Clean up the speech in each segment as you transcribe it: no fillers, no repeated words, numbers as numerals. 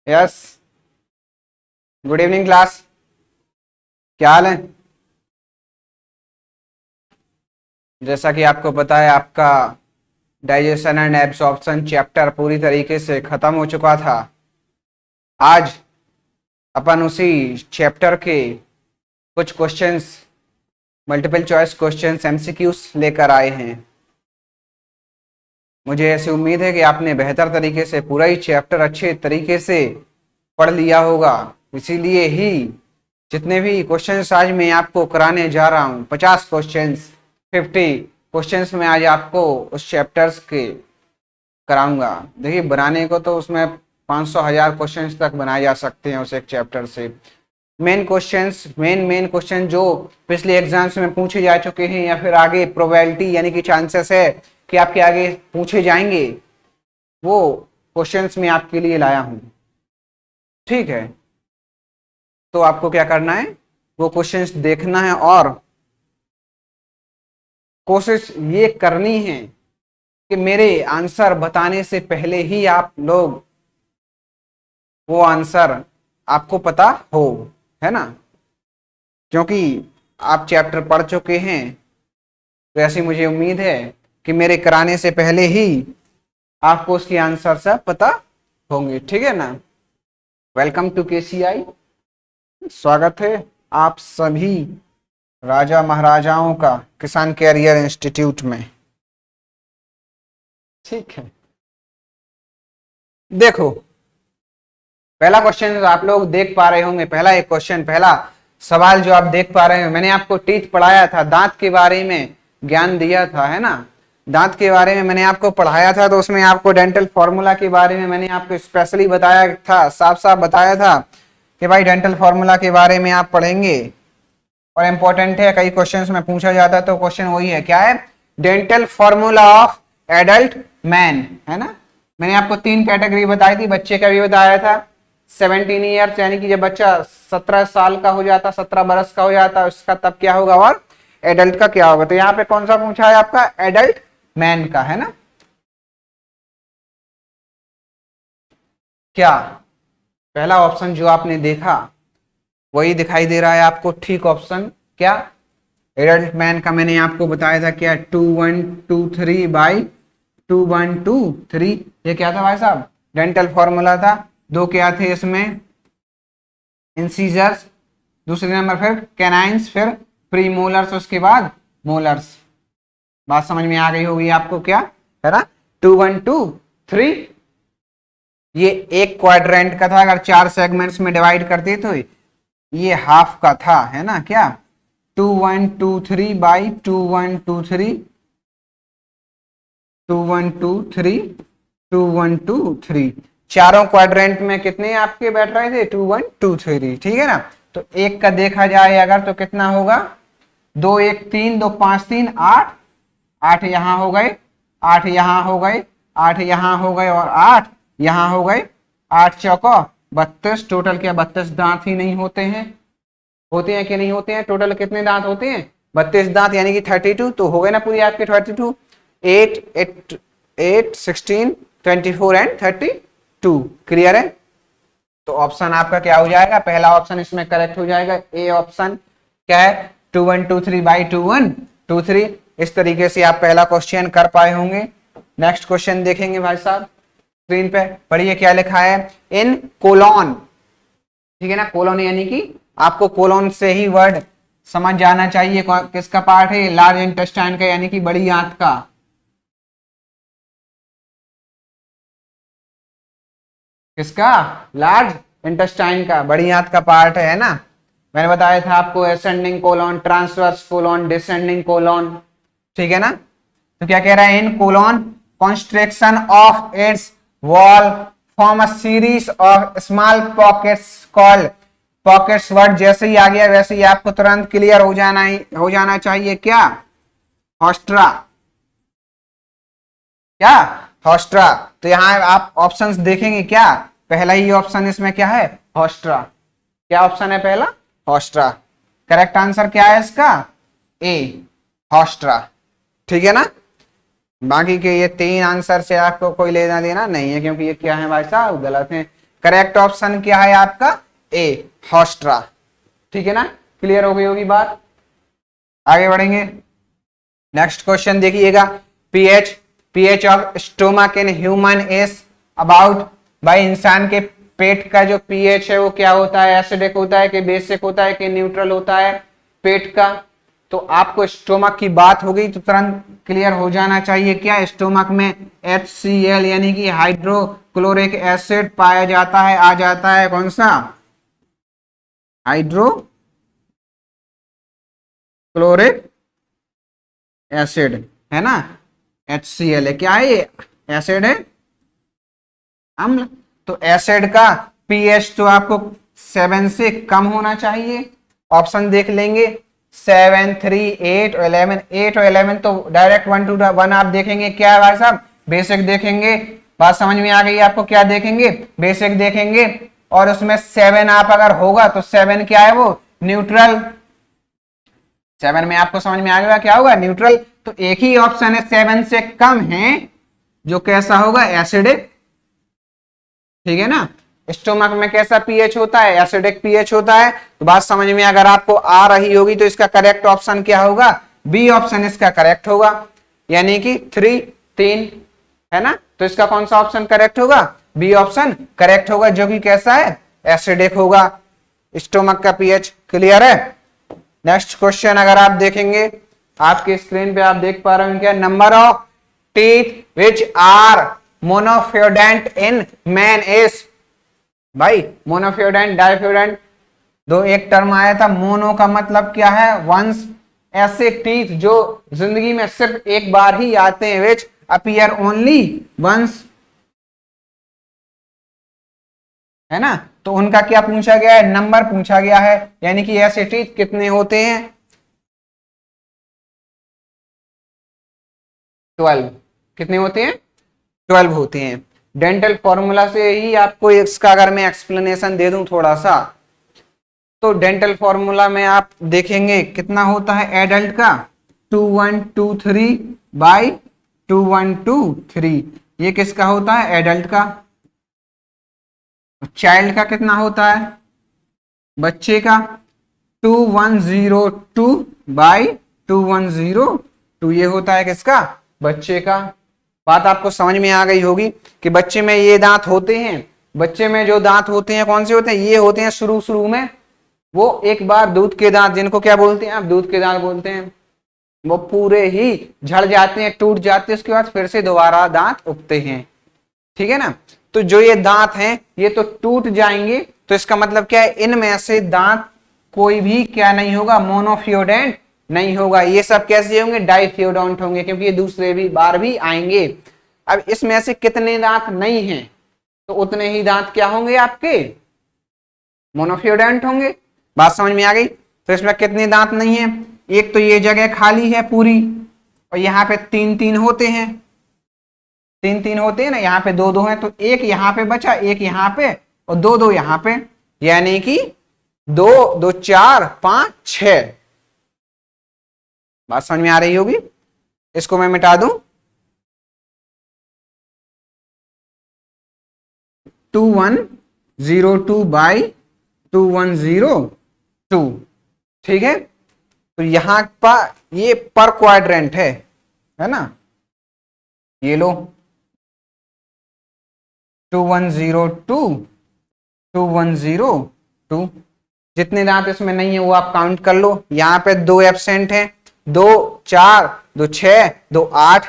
Yes. Good evening class. क्या हाल है? जैसा कि आपको पता है, आपका डाइजेशन एंड एब्सॉर्प्शन चैप्टर पूरी तरीके से खत्म हो चुका था। आज अपन उसी चैप्टर के कुछ questions, multiple choice questions, MCQs लेकर आए हैं। मुझे ऐसी उम्मीद है कि आपने बेहतर तरीके से पूरा ही चैप्टर अच्छे तरीके से पढ़ लिया होगा। इसीलिए ही जितने भी क्वेश्चंस आज मैं आपको कराने जा रहा हूँ, 50 क्वेश्चंस, 50 क्वेश्चंस में आज आपको उस चैप्टर्स के कराऊंगा। देखिए, बनाने को तो उसमें 500,000 क्वेश्चंस तक बनाए जा सकते हैं उस एक चैप्टर से। मेन क्वेश्चंस, मेन क्वेश्चन जो पिछले एग्जाम्स में पूछे जा चुके हैं या फिर आगे प्रोबेबिलिटी यानी कि चांसेस है कि आपके आगे पूछे जाएंगे, वो क्वेश्चंस मैं आपके लिए लाया हूं। ठीक है, तो आपको क्या करना है, वो क्वेश्चंस देखना है और कोशिश ये करनी है कि मेरे आंसर बताने से पहले ही आप लोग वो आंसर आपको पता हो, है ना? क्योंकि आप चैप्टर पढ़ चुके हैं, तो ऐसी मुझे उम्मीद है कि मेरे कराने से पहले ही आपको उसकी आंसर सब पता होंगे। ठीक है ना? Welcome to KCI. स्वागत है आप सभी राजा महाराजाओं का किसान कैरियर इंस्टीट्यूट में। ठीक है, देखो, पहला क्वेश्चन आप लोग देख पा रहे होंगे। पहला एक क्वेश्चन, पहला सवाल जो आप देख पा रहे हैं, मैंने आपको टीथ पढ़ाया था, दांत के बारे में ज्ञान दिया था, है ना? दांत के बारे में मैंने आपको पढ़ाया था, तो उसमें आपको डेंटल फॉर्मूला के बारे में मैंने आपको स्पेशली बताया था, साफ साफ बताया था कि भाई डेंटल फॉर्मूला के बारे में आप पढ़ेंगे और इम्पोर्टेंट है। कई क्वेश्चंस में पूछा जाता है, तो क्वेश्चन वही है, क्या है? Dental formula of adult man, है ना? मैंने आपको 3 कैटेगरी बताई थी, बच्चे का भी बताया था। 17 ईयर्स यानी कि जब बच्चा 17 साल का हो जाता, 17 बरस का हो जाता, उसका तब क्या होगा, और एडल्ट का क्या होगा। तो यहाँ पे कौन सा पूछा है आपका? एडल्ट मैन का, है ना? क्या पहला ऑप्शन जो आपने देखा वही दिखाई दे रहा है आपको? ठीक ऑप्शन क्या? एडल्ट मैन का मैंने आपको बताया था क्या? 2123/2123। ये क्या था भाई साहब? डेंटल फॉर्मूला था। दो क्या थे इसमें? इंसीजर्स, दूसरे नंबर फिर कैनाइंस, फिर प्रीमोलर्स, उसके बाद मोलर्स। बात समझ में आ गई होगी आपको, क्या है ना? 2123 ये एक क्वाड्रेंट का था। अगर 4 सेगमेंट्स में डिवाइड करते तो ये हाफ का था, है ना? क्या 2123/2123, 2123 चारों क्वाड्रेंट में कितने आपके बैठ रहे थे? 2123। ठीक है ना? तो एक का देखा जाए अगर तो कितना होगा? 2 1 3, 2 5 3 8, 8 यहां हो गए, 8 यहां हो गए, 8 यहां हो गए और 8 यहां हो गए। 8 चौको 32। टोटल क्या 32 दांत ही नहीं होते हैं? होते हैं कि नहीं होते हैं? टोटल कितने दांत होते हैं? 32 दांत यानी कि 32। तो हो गए ना पूरी आपके 32। 8 8 8 16 24 एंड 32। क्लियर है? तो ऑप्शन आपका क्या हो जाएगा? पहला ऑप्शन इसमें करेक्ट हो जाएगा, ए ऑप्शन। क्या है? 2123/2123। इस तरीके से आप पहला क्वेश्चन कर पाए होंगे। नेक्स्ट क्वेश्चन देखेंगे भाई साहब, स्क्रीन पे पढ़िए क्या लिखा है। इन कोलॉन, ठीक है ना? कोलॉन यानी कि आपको कोलॉन से ही वर्ड समझ जाना चाहिए किसका पार्ट है। लार्ज इंटेस्टाइन का यानी कि बड़ी आंत का। किसका? लार्ज इंटेस्टाइन का, बड़ी आंत का पार्ट है ना? मैंने बताया था आपको ascending colon, transverse colon, descending colon. ठीक है ना? तो क्या कह रहा है? In colon construction of its wall form a series of small pockets called pockets. Word जैसे ही आ गया वैसे ही आपको तुरंत क्लियर हो जाना चाहिए। क्या? हॉस्ट्रा। क्या? हॉस्ट्रा। तो यहां आप ऑप्शंस देखेंगे, क्या पहला ही ऑप्शन इसमें क्या है? हॉस्ट्रा। क्या ऑप्शन है पहला? हॉस्ट्रा। करेक्ट आंसर क्या है इसका? ए, हॉस्ट्रा। ठीक है ना? बाकी के ये 3 आंसर से आपको कोई लेना देना नहीं है, क्योंकि ये क्या है भाई साहब? गलत है। करेक्ट ऑप्शन क्या है आपका? ए, हॉस्ट्रा। ठीक है ना, क्लियर हो गई होगी बात। आगे बढ़ेंगे, नेक्स्ट क्वेश्चन देखिएगा। PH pH of stomach in human is about. भाई इंसान के पेट का जो पीएच है वो क्या होता है? एसिडिक होता है कि बेसिक होता है कि न्यूट्रल होता है पेट का? तो आपको स्टोमक की बात हो गई तो तुरंत क्लियर हो जाना चाहिए क्या? स्टोमक में HCl यानी कि हाइड्रोक्लोरिक एसिड पाया जाता है। आ जाता है कौन सा? हाइड्रोक्लोरिक एसिड है ना, HCl है। क्या है ये? एसिड है, अम्ल। तो एसिड का पीएच तो आपको 7 से कम होना चाहिए। ऑप्शन देख लेंगे, 7, 3, 8 और 11। 8 और 11 तो डायरेक्ट 1 to 1 आप देखेंगे क्या है भाई साहब? बेसिक देखेंगे। बात समझ में आ गई आपको? क्या देखेंगे? बेसिक देखेंगे। और उसमें 7 आप अगर होगा तो 7 क्या है? वो न्यूट्रल। 7 में आपको समझ में आ गया क्या होगा? न्यूट्रल। तो एक ही ऑप्शन है 7 से कम है, जो कैसा होगा? एसिडिक। ठीक है ना, स्टोमक में कैसा पीएच होता है? एसिडिक पीएच होता है। तो बात समझ में अगर आपको आ रही होगी तो इसका करेक्ट ऑप्शन क्या होगा? बी ऑप्शन इसका करेक्ट होगा, यानी कि 3 है ना। तो इसका कौन सा ऑप्शन करेक्ट होगा? बी ऑप्शन करेक्ट होगा, जो कि कैसा है? एसिडिक होगा स्टोमक का पीएच। क्लियर है। नेक्स्ट क्वेश्चन अगर आप देखेंगे, आपके स्क्रीन पे आप देख पा रहे हो क्या? Number of teeth which are monophyodont in man is. भाई मोनोफ्योडेंट, डाइफ्योडेंट दो एक टर्म आया था। मोनो का मतलब क्या है? वंस। ऐसे टीथ जो जिंदगी में सिर्फ एक बार ही आते हैं, विच अपीयर ओनली वंस, है ना। तो उनका क्या पूछा गया है? नंबर पूछा गया है, यानी कि ऐसे टीथ कितने होते हैं? 12। कितने होते हैं? 12 होते हैं। डेंटल फॉर्मूला से ही आपको इसका अगर मैं एक्सप्लेनेशन दे दूं थोड़ा सा, तो डेंटल फॉर्मूला में आप देखेंगे कितना होता है एडल्ट का? 2123 बाई 2123। ये किसका होता है? एडल्ट का। चाइल्ड का कितना होता है? बच्चे का 2102 बाई 2102। ये होता है किसका? बच्चे का। बात आपको समझ में आ गई होगी कि बच्चे में ये दांत होते हैं। बच्चे में जो दांत होते हैं कौन से होते हैं? ये होते हैं शुरू शुरू में, वो एक बार दूध के दांत, जिनको क्या बोलते हैं आप? दूध के दांत बोलते हैं। वो पूरे ही झड़ जाते हैं, टूट जाते हैं, उसके बाद फिर से दोबारा दांत उगते हैं। ठीक है ना। तो जो ये दांत हैं ये तो टूट जाएंगे, तो इसका मतलब क्या है? इनमें से दांत कोई भी क्या नहीं होगा? मोनोफ्योडेंट नहीं होगा। ये सब कैसे होंगे? डाइफ्योडेंट होंगे, क्योंकि ये दूसरे भी बार भी आएंगे। अब इसमें से कितने दांत नहीं हैं, तो उतने ही दांत क्या होंगे आपके? मोनोफ्योडेंट होंगे। बात समझ में आ गई। तो इसमें कितने दांत नहीं है? एक तो ये जगह खाली है पूरी, और यहाँ पे 3-3 होते हैं। 3-3 होते हैं ना, यहाँ पे 2-2 हैं, तो एक यहाँ पे बचा, एक यहाँ पे और 2-2 यहाँ पे, यानी कि 2 2 4 5 6। बात समझ में आ रही होगी। इसको मैं मिटा दूं, 2102 बाई 2102। ठीक है। तो यहां पर ये पर क्वाड्रेंट है ना। ये लो 2102 2102। जितने दांत इसमें नहीं है वो आप काउंट कर लो। यहाँ पे 2 एब्सेंट हैं, 2 4 2 6 2 8।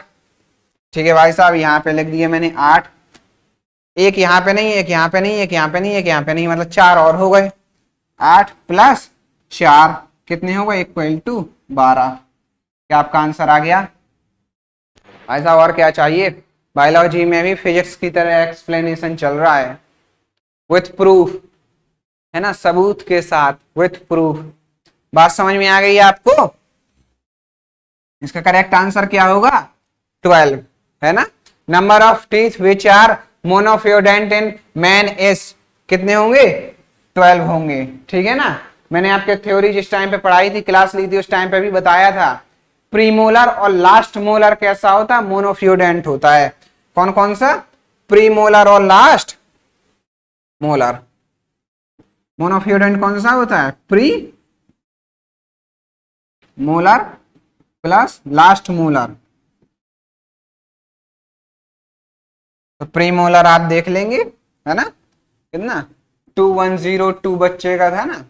ठीक है भाई साहब, यहाँ पे लिख दिए मैंने 8। एक यहाँ पे नहीं, एक यहाँ पे नहीं, एक यहाँ पे नहीं, एक यहाँ पे नहीं, मतलब 4 और हो गए। 8 प्लस 4 कितने हो गए? Equal to 12। क्या आपका आंसर आ गया भाई साहब? और क्या चाहिए? बायोलॉजी में भी फिजिक्स की तरह एक्सप्लेनेशन चल रहा है, विथ प्रूफ, है ना, सबूत के साथ, विथ प्रूफ। बात समझ में आ गई आपको? इसका करेक्ट आंसर क्या होगा? 12, है ना। Number of teeth which are monophyodont in man is, कितने होंगे? 12 होंगे। ठीक है ना। मैंने आपके थ्योरी जिस टाइम पे पढ़ाई थी, क्लास ली थी, उस टाइम पे भी बताया था प्रीमोलर और लास्ट मोलर कैसा होता है? मोनोफ्योडेंट होता है। कौन कौन सा? प्रीमोलर और लास्ट मोलर। मोनोफ्यूडेंट कौन सा होता है? Pre molar plus last molar. तो प्री मोलर आप देख लेंगे, है ना, कितना 2102 बच्चे का था ना,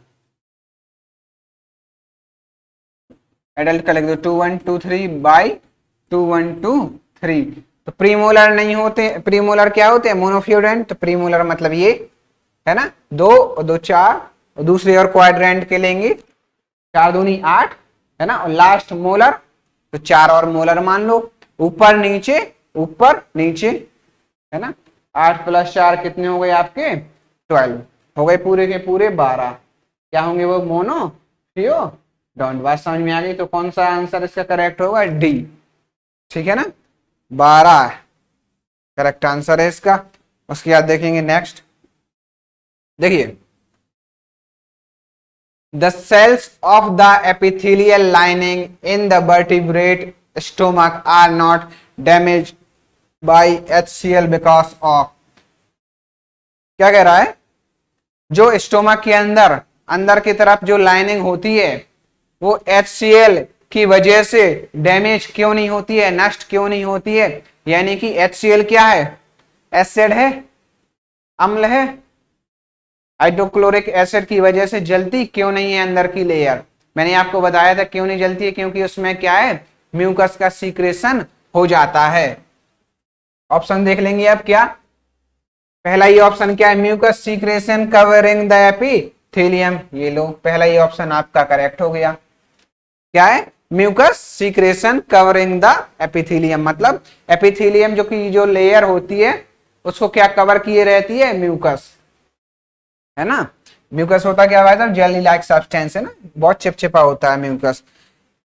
एडल्ट का लिख दो 2123 बाई 2123। तो प्रीमोलर नहीं होते, प्रीमोलर क्या होते हैं? मोनोफ्यूडेंट। तो प्रीमोलर मतलब ये है ना, 2 और 2 4, और दूसरे और क्वाड्रेंट के लेंगे 4 दूनी 8, है ना, और लास्ट मोलर तो 4 और मोलर मान लो, ऊपर नीचे ऊपर नीचे, है ना। 8 + 4 कितने हो गए आपके? 12 हो गए, पूरे के पूरे 12। क्या होंगे वो? मोनोफ्यूडेंट। बात समझ में आ गई? तो कौन सा आंसर इसका करेक्ट होगा? डी। ठीक है ना, 12 करेक्ट आंसर है इसका। उसके बाद देखेंगे नेक्स्ट, देखिए the cells of the epithelial lining in the vertebrate stomach are not damage by HCl because of. क्या कह रहा है? जो स्टोमक के अंदर अंदर की तरफ जो लाइनिंग होती है वो HCl की वजह से डैमेज क्यों नहीं होती है, नष्ट क्यों नहीं होती है? यानी कि HCl क्या है? एसिड है, अम्ल है। हाइड्रोक्लोरिक एसिड की वजह से जलती क्यों नहीं है अंदर की लेयर? मैंने आपको बताया था क्यों नहीं जलती है, क्योंकि उसमें क्या है? म्यूकस का सीक्रेशन हो जाता है। ऑप्शन देख लेंगे अब क्या। पहला ये ऑप्शन क्या है? Mucus secretion covering the epithelium. ये लो, पहला ये ऑप्शन आपका करेक्ट हो गया। क्या है? Mucus secretion covering the epithelium, मतलब एपिथेलियम जो लेयर होती है उसको क्या कवर किए रहती है? म्यूकस, है ना। म्यूकस होता क्या है? जेली लाइक सब्सटेंस, है ना, बहुत चिपचिपा होता है म्यूकस।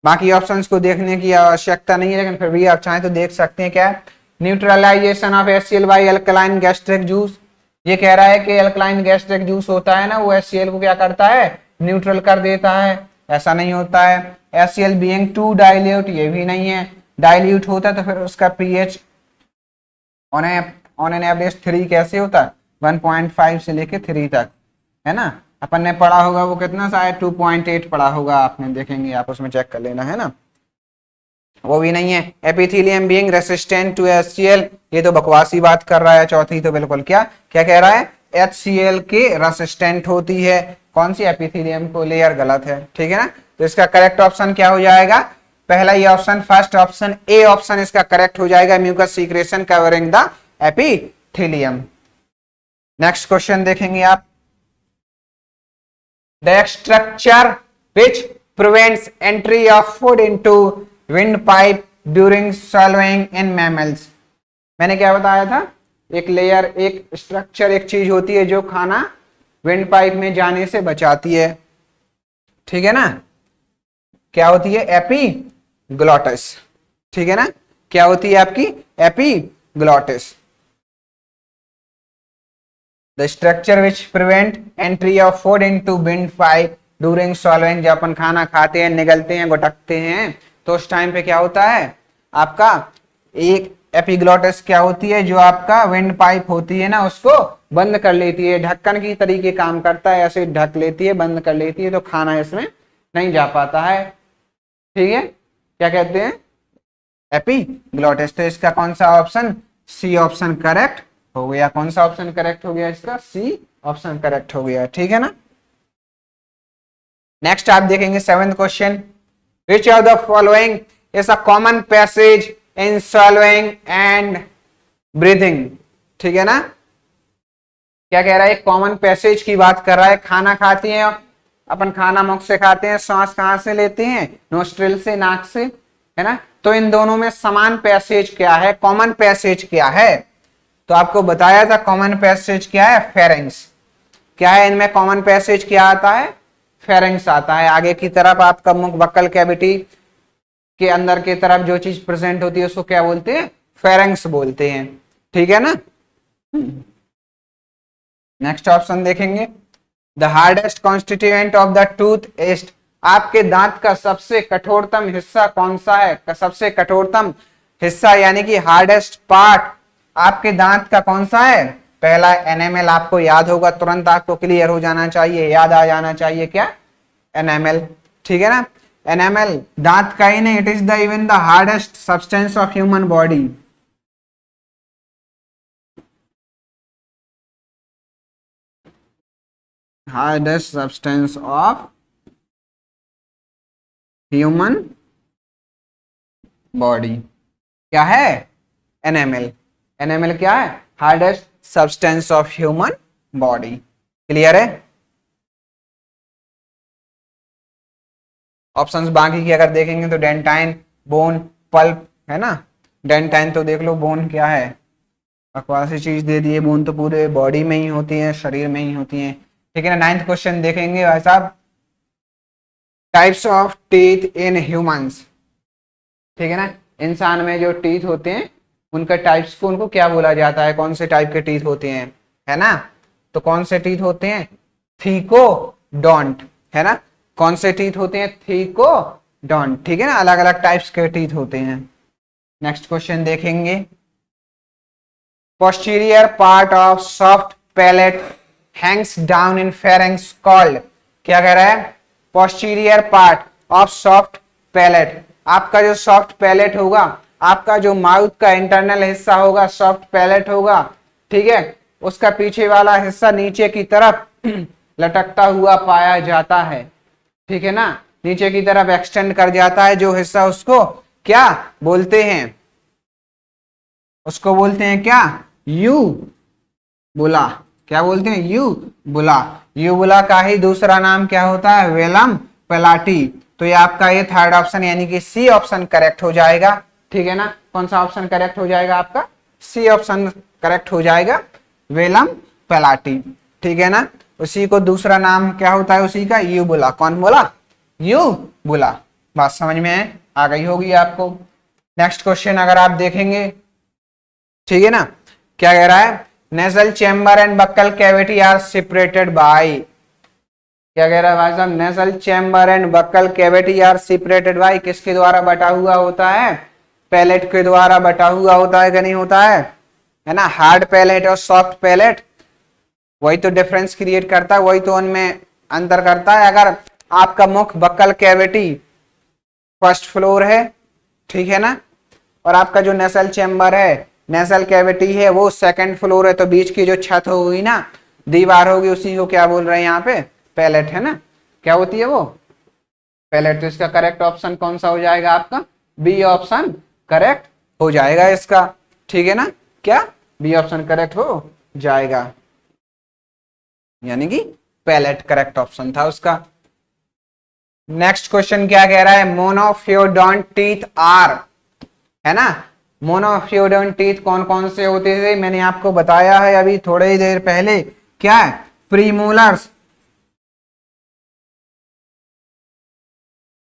बाकी ऑप्शंस को देखने की आवश्यकता नहीं है, लेकिन फिर भी आप चाहें तो देख सकते हैं। क्या है? Neutralization of HCl by alkaline gastric juice. ये कह रहा है कि अल्कलाइन गैस्ट्रिक जूस होता है ना, वो HCl को क्या करता है? न्यूट्रल कर देता है। ऐसा नहीं होता है। HCl बीइंग टू डाइल्यूट, ये भी नहीं है। डाइल्यूट होता है तो फिर उसका pH ऑन एन एवरेज 3 कैसे होता है? 1.5 से लेके 3 तक, है ना। अपन ने पढ़ा होगा वो कितना सा है? 2.8 पढ़ा होगा आपने, देखेंगे आप, उसमें चेक कर लेना, है ना। वो भी नहीं है। Epithelium being resistant to HCl, ये तो बकवासी बात कर रहा है। चौथी तो बिल्कुल क्या क्या कह रहा है? HCl के रेसिस्टेंट होती है। कौन सी? एपिथेलियम को लेयर। गलत है, ठीक है ना। तो इसका करेक्ट ऑप्शन क्या हो जाएगा? पहला ये option, first option, A option इसका करेक्ट हो जाएगा, mucus secretion covering the epithelium. Next question देखेंगे आप। The structure which prevents entry of food into wind pipe during swallowing in mammals. मैंने क्या बताया था? एक लेयर, एक स्ट्रक्चर, एक चीज होती है जो खाना विंड पाइप में जाने से बचाती है, ठीक है ना। क्या होती है? एपीग्लॉटिस, ठीक है ना। क्या होती है आपकी? Epiglottis. The structure which prevent entry of food into wind pipe during swallowing, जब अपन खाना खाते हैं, निगलते हैं, गुटकते हैं, तो उस टाइम पे क्या होता है आपका? एक एपिग्लॉटिस क्या होती है? जो आपका विंड पाइप होती है ना, उसको बंद कर लेती है। ढक्कन की तरीके काम करता है, ऐसे ढक लेती है, बंद कर लेती है, तो खाना इसमें नहीं जा पाता है, ठीक है। क्या कहते हैं? एपिग्लॉटिस। तो इसका कौन सा ऑप्शन? सी ऑप्शन करेक्ट हो गया। कौन सा ऑप्शन करेक्ट हो गया इसका? सी ऑप्शन करेक्ट हो गया, ठीक है ना। नेक्स्ट आप देखेंगे 7th question. Which of the following is a common passage in swallowing and breathing? ठीक है ना। क्या कह रहा है? कॉमन पैसेज की बात कर रहा है। खाना खाते हैं अपन, खाना मुख से खाते हैं, सांस कहां से लेते हैं? नोस्ट्रिल से, नाक से, है ना। तो इन दोनों में समान पैसेज क्या है? कॉमन पैसेज क्या है? तो आपको बताया था कॉमन पैसेज क्या है? फेरिंग्स। क्या है इनमें कॉमन पैसेज? क्या आता है? फेरिंग्स आता है। आगे की तरफ आपका मुख, बक्कल कैविटी के अंदर की तरफ जो चीज प्रेजेंट होती है उसको क्या बोलते हैं? फेरिंग्स बोलते हैं, ठीक है ना। नेक्स्ट ऑप्शन देखेंगे। The hardest constituent of the tooth paste, आपके दांत का सबसे कठोरतम हिस्सा कौन सा है? सबसे कठोरतम हिस्सा यानी कि हार्डेस्ट पार्ट आपके दांत का कौन सा है? पहला एनएमएल आपको याद होगा, तुरंत आपको क्लियर हो जाना चाहिए, याद आ जाना चाहिए क्या, एनएमएल। ठीक है ना, एनएमएल दांत का ही नहीं, it is the even the hardest substance of human body. Hardest substance of human body क्या है, एनएमएल। एनएमएल क्या है, hardest substance of human body. Clear है। ऑप्शंस बाकी की अगर देखेंगे तो डेंटाइन, बोन, पल्प, है ना। डेंटाइन तो देख लो, बोन क्या है, बकवासी चीज दे दी है, बोन तो पूरे बॉडी में ही होती है, शरीर में ही होती है। ठीक है ना। 9th क्वेश्चन देखेंगे भाई साहब, types of teeth in humans. ठीक है ना, इंसान में जो टीथ होते हैं उनका टाइप्स को, उनको क्या बोला जाता है, कौन से टाइप के टीथ होते हैं, है ना। तो कौन से टीथ होते हैं, थीकोडोंट, है ना। कौन से टीथ होते हैं, थीकोडोंट। ठीक है ना, अलग अलग टाइप्स के टीथ होते हैं। नेक्स्ट क्वेश्चन देखेंगे, posterior part of soft palate hangs down in pharynx called, क्या कह रहा है, posterior part of soft palate, आपका जो सॉफ्ट पैलेट होगा, आपका जो माउथ का इंटरनल हिस्सा होगा सॉफ्ट पैलेट होगा, ठीक है, उसका पीछे वाला हिस्सा नीचे की तरफ लटकता हुआ पाया जाता है। ठीक है ना, नीचे की तरफ एक्सटेंड कर जाता है जो हिस्सा, उसको क्या बोलते हैं, उसको बोलते हैं क्या, यू बुला। क्या बोलते हैं, यू बुला। यू बुला का ही दूसरा नाम क्या होता है, वेलम पेलाटी। तो ये आपका ये थर्ड ऑप्शन यानी कि सी ऑप्शन करेक्ट हो जाएगा। ठीक है ना, कौन सा ऑप्शन करेक्ट हो जाएगा आपका, सी ऑप्शन करेक्ट हो जाएगा, वेलम पेलाटी। ठीक है ना, उसी को दूसरा नाम क्या होता है उसी का, यू बुला। कौन बोला, यू बुला। बात समझ में आ गई होगी आपको। नेक्स्ट क्वेश्चन अगर आप देखेंगे, ठीक है ना, क्या कह रहा है, nasal chamber and buccal cavity are separated by, क्या कह रहा है भाई साहब, nasal chamber and buccal cavity are separated by, किसके द्वारा बटा हुआ होता है, पैलेट के द्वारा बटा हुआ होता है कि नहीं होता है ना। हार्ड पैलेट और सॉफ्ट पैलेट, वही तो डिफरेंस क्रिएट करता है, वही तो उनमें अंतर करता है। अगर आपका मुख बक्कल कैविटी फर्स्ट फ्लोर है, ठीक है ना, और आपका जो नेसल चैम्बर है, नेसल कैविटी है, वो सेकंड फ्लोर है, तो बीच की जो छत होगी ना, दीवार होगी, उसी को क्या बोल रहे हैं यहाँ पे, पैलेट, है ना। क्या होती है वो, पैलेट। तो इसका करेक्ट ऑप्शन कौन सा हो जाएगा आपका, बी ऑप्शन करेक्ट हो जाएगा इसका। ठीक है ना, क्या बी ऑप्शन करेक्ट हो जाएगा, यानी कि पैलेट करेक्ट ऑप्शन था उसका। नेक्स्ट क्वेश्चन क्या कह रहा है, मोनोफियोडोंट टीथ आर, है ना। मोनोफियोडोंट टीथ कौन कौन से होते थे, मैंने आपको बताया है अभी थोड़ी ही देर पहले, क्या है, प्रीमोलर्स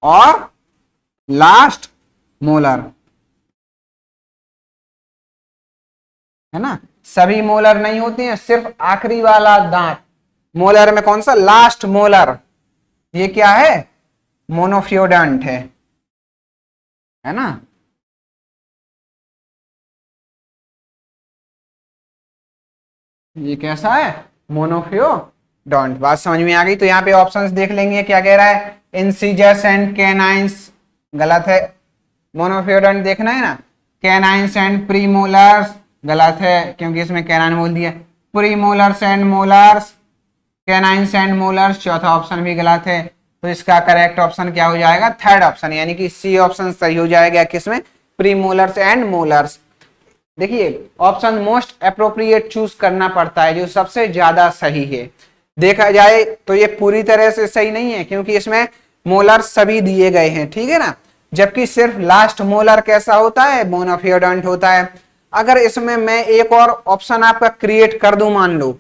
और लास्ट मोलर, है ना। सभी मोलर नहीं होते हैं, सिर्फ आखिरी वाला दांत मोलर में, कौन सा, लास्ट मोलर, ये क्या है, मोनोफियोडोंट है ना। ये कैसा है, मोनोफियोडोंट। बात समझ में आ गई। तो यहाँ पे ऑप्शंस देख लेंगे, क्या कह रहा है, इंसीजर्स एंड कैनाइंस, गलत है। मोनोफियोडोंट देखना है ना, कैनाइंस एंड प्रीमोलर्स, गलत है क्योंकि इसमें कैनाइन बोल दिया। Premolars and molars, canines and molars, चौथा ऑप्शन भी गलत है। तो इसका करेक्ट ऑप्शन क्या हो जाएगा, थर्ड ऑप्शन, यानी कि सी ऑप्शन सही हो जाएगा, किसमें, प्रीमोलर्स एंड मोलर्स। देखिए ऑप्शन मोस्ट अप्रोप्रिएट चूज करना पड़ता है, जो सबसे ज्यादा सही है। देखा जाए तो ये पूरी तरह से सही नहीं है, क्योंकि इसमें मोलर सभी दिए गए हैं, ठीक है ना, जबकि सिर्फ लास्ट मोलर कैसा होता है, मोनोफियोडोंट होता है। अगर इसमें मैं एक और ऑप्शन आपका क्रिएट कर दूं, मान लो